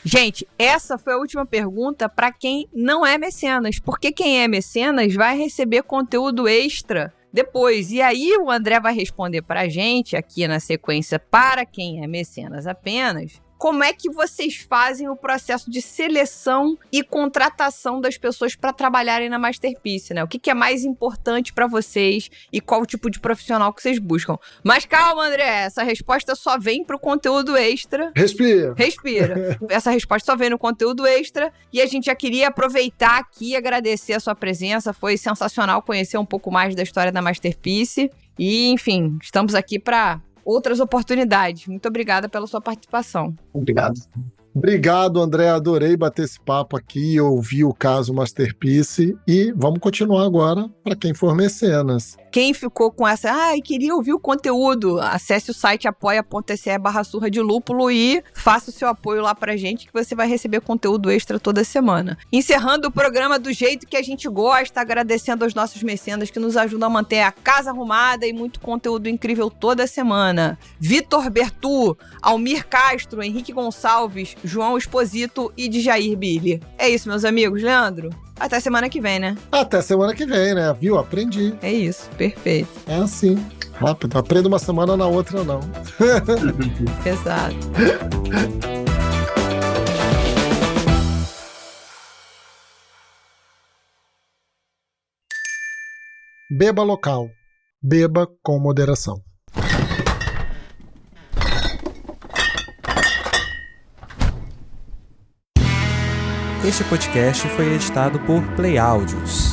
Gente, essa foi a última pergunta para quem não é mecenas, porque quem é mecenas vai receber conteúdo extra depois. E aí o André vai responder pra gente aqui na sequência, para quem é mecenas apenas, como é que vocês fazem o processo de seleção e contratação das pessoas para trabalharem na Masterpiece, né? O que é mais importante para vocês e qual o tipo de profissional que vocês buscam. Mas calma, André, essa resposta só vem pro conteúdo extra. Respira. Essa resposta só vem no conteúdo extra e a gente já queria aproveitar aqui e agradecer a sua presença. Foi sensacional conhecer um pouco mais da história da Masterpiece e, enfim, estamos aqui para outras oportunidades. Muito obrigada pela sua participação. Obrigado. Obrigado, André. Adorei bater esse papo aqui, ouvir o caso Masterpiece e vamos continuar agora para quem for mecenas. Quem ficou com essa, queria ouvir o conteúdo, acesse o site apoia.se/surradilúpulo e faça o seu apoio lá pra gente que você vai receber conteúdo extra toda semana. Encerrando o programa do jeito que a gente gosta, agradecendo aos nossos mecenas que nos ajudam a manter a casa arrumada e muito conteúdo incrível toda semana. Vitor Bertu, Almir Castro, Henrique Gonçalves, João Esposito e Djair Billy. É isso, meus amigos. Leandro, até semana que vem, né? Até semana que vem, né? Viu? Aprendi. É isso, perfeito. É assim, rápido. Aprendo uma semana, na outra não. Exato. Beba local. Beba com moderação. Este podcast foi editado por Play Áudios.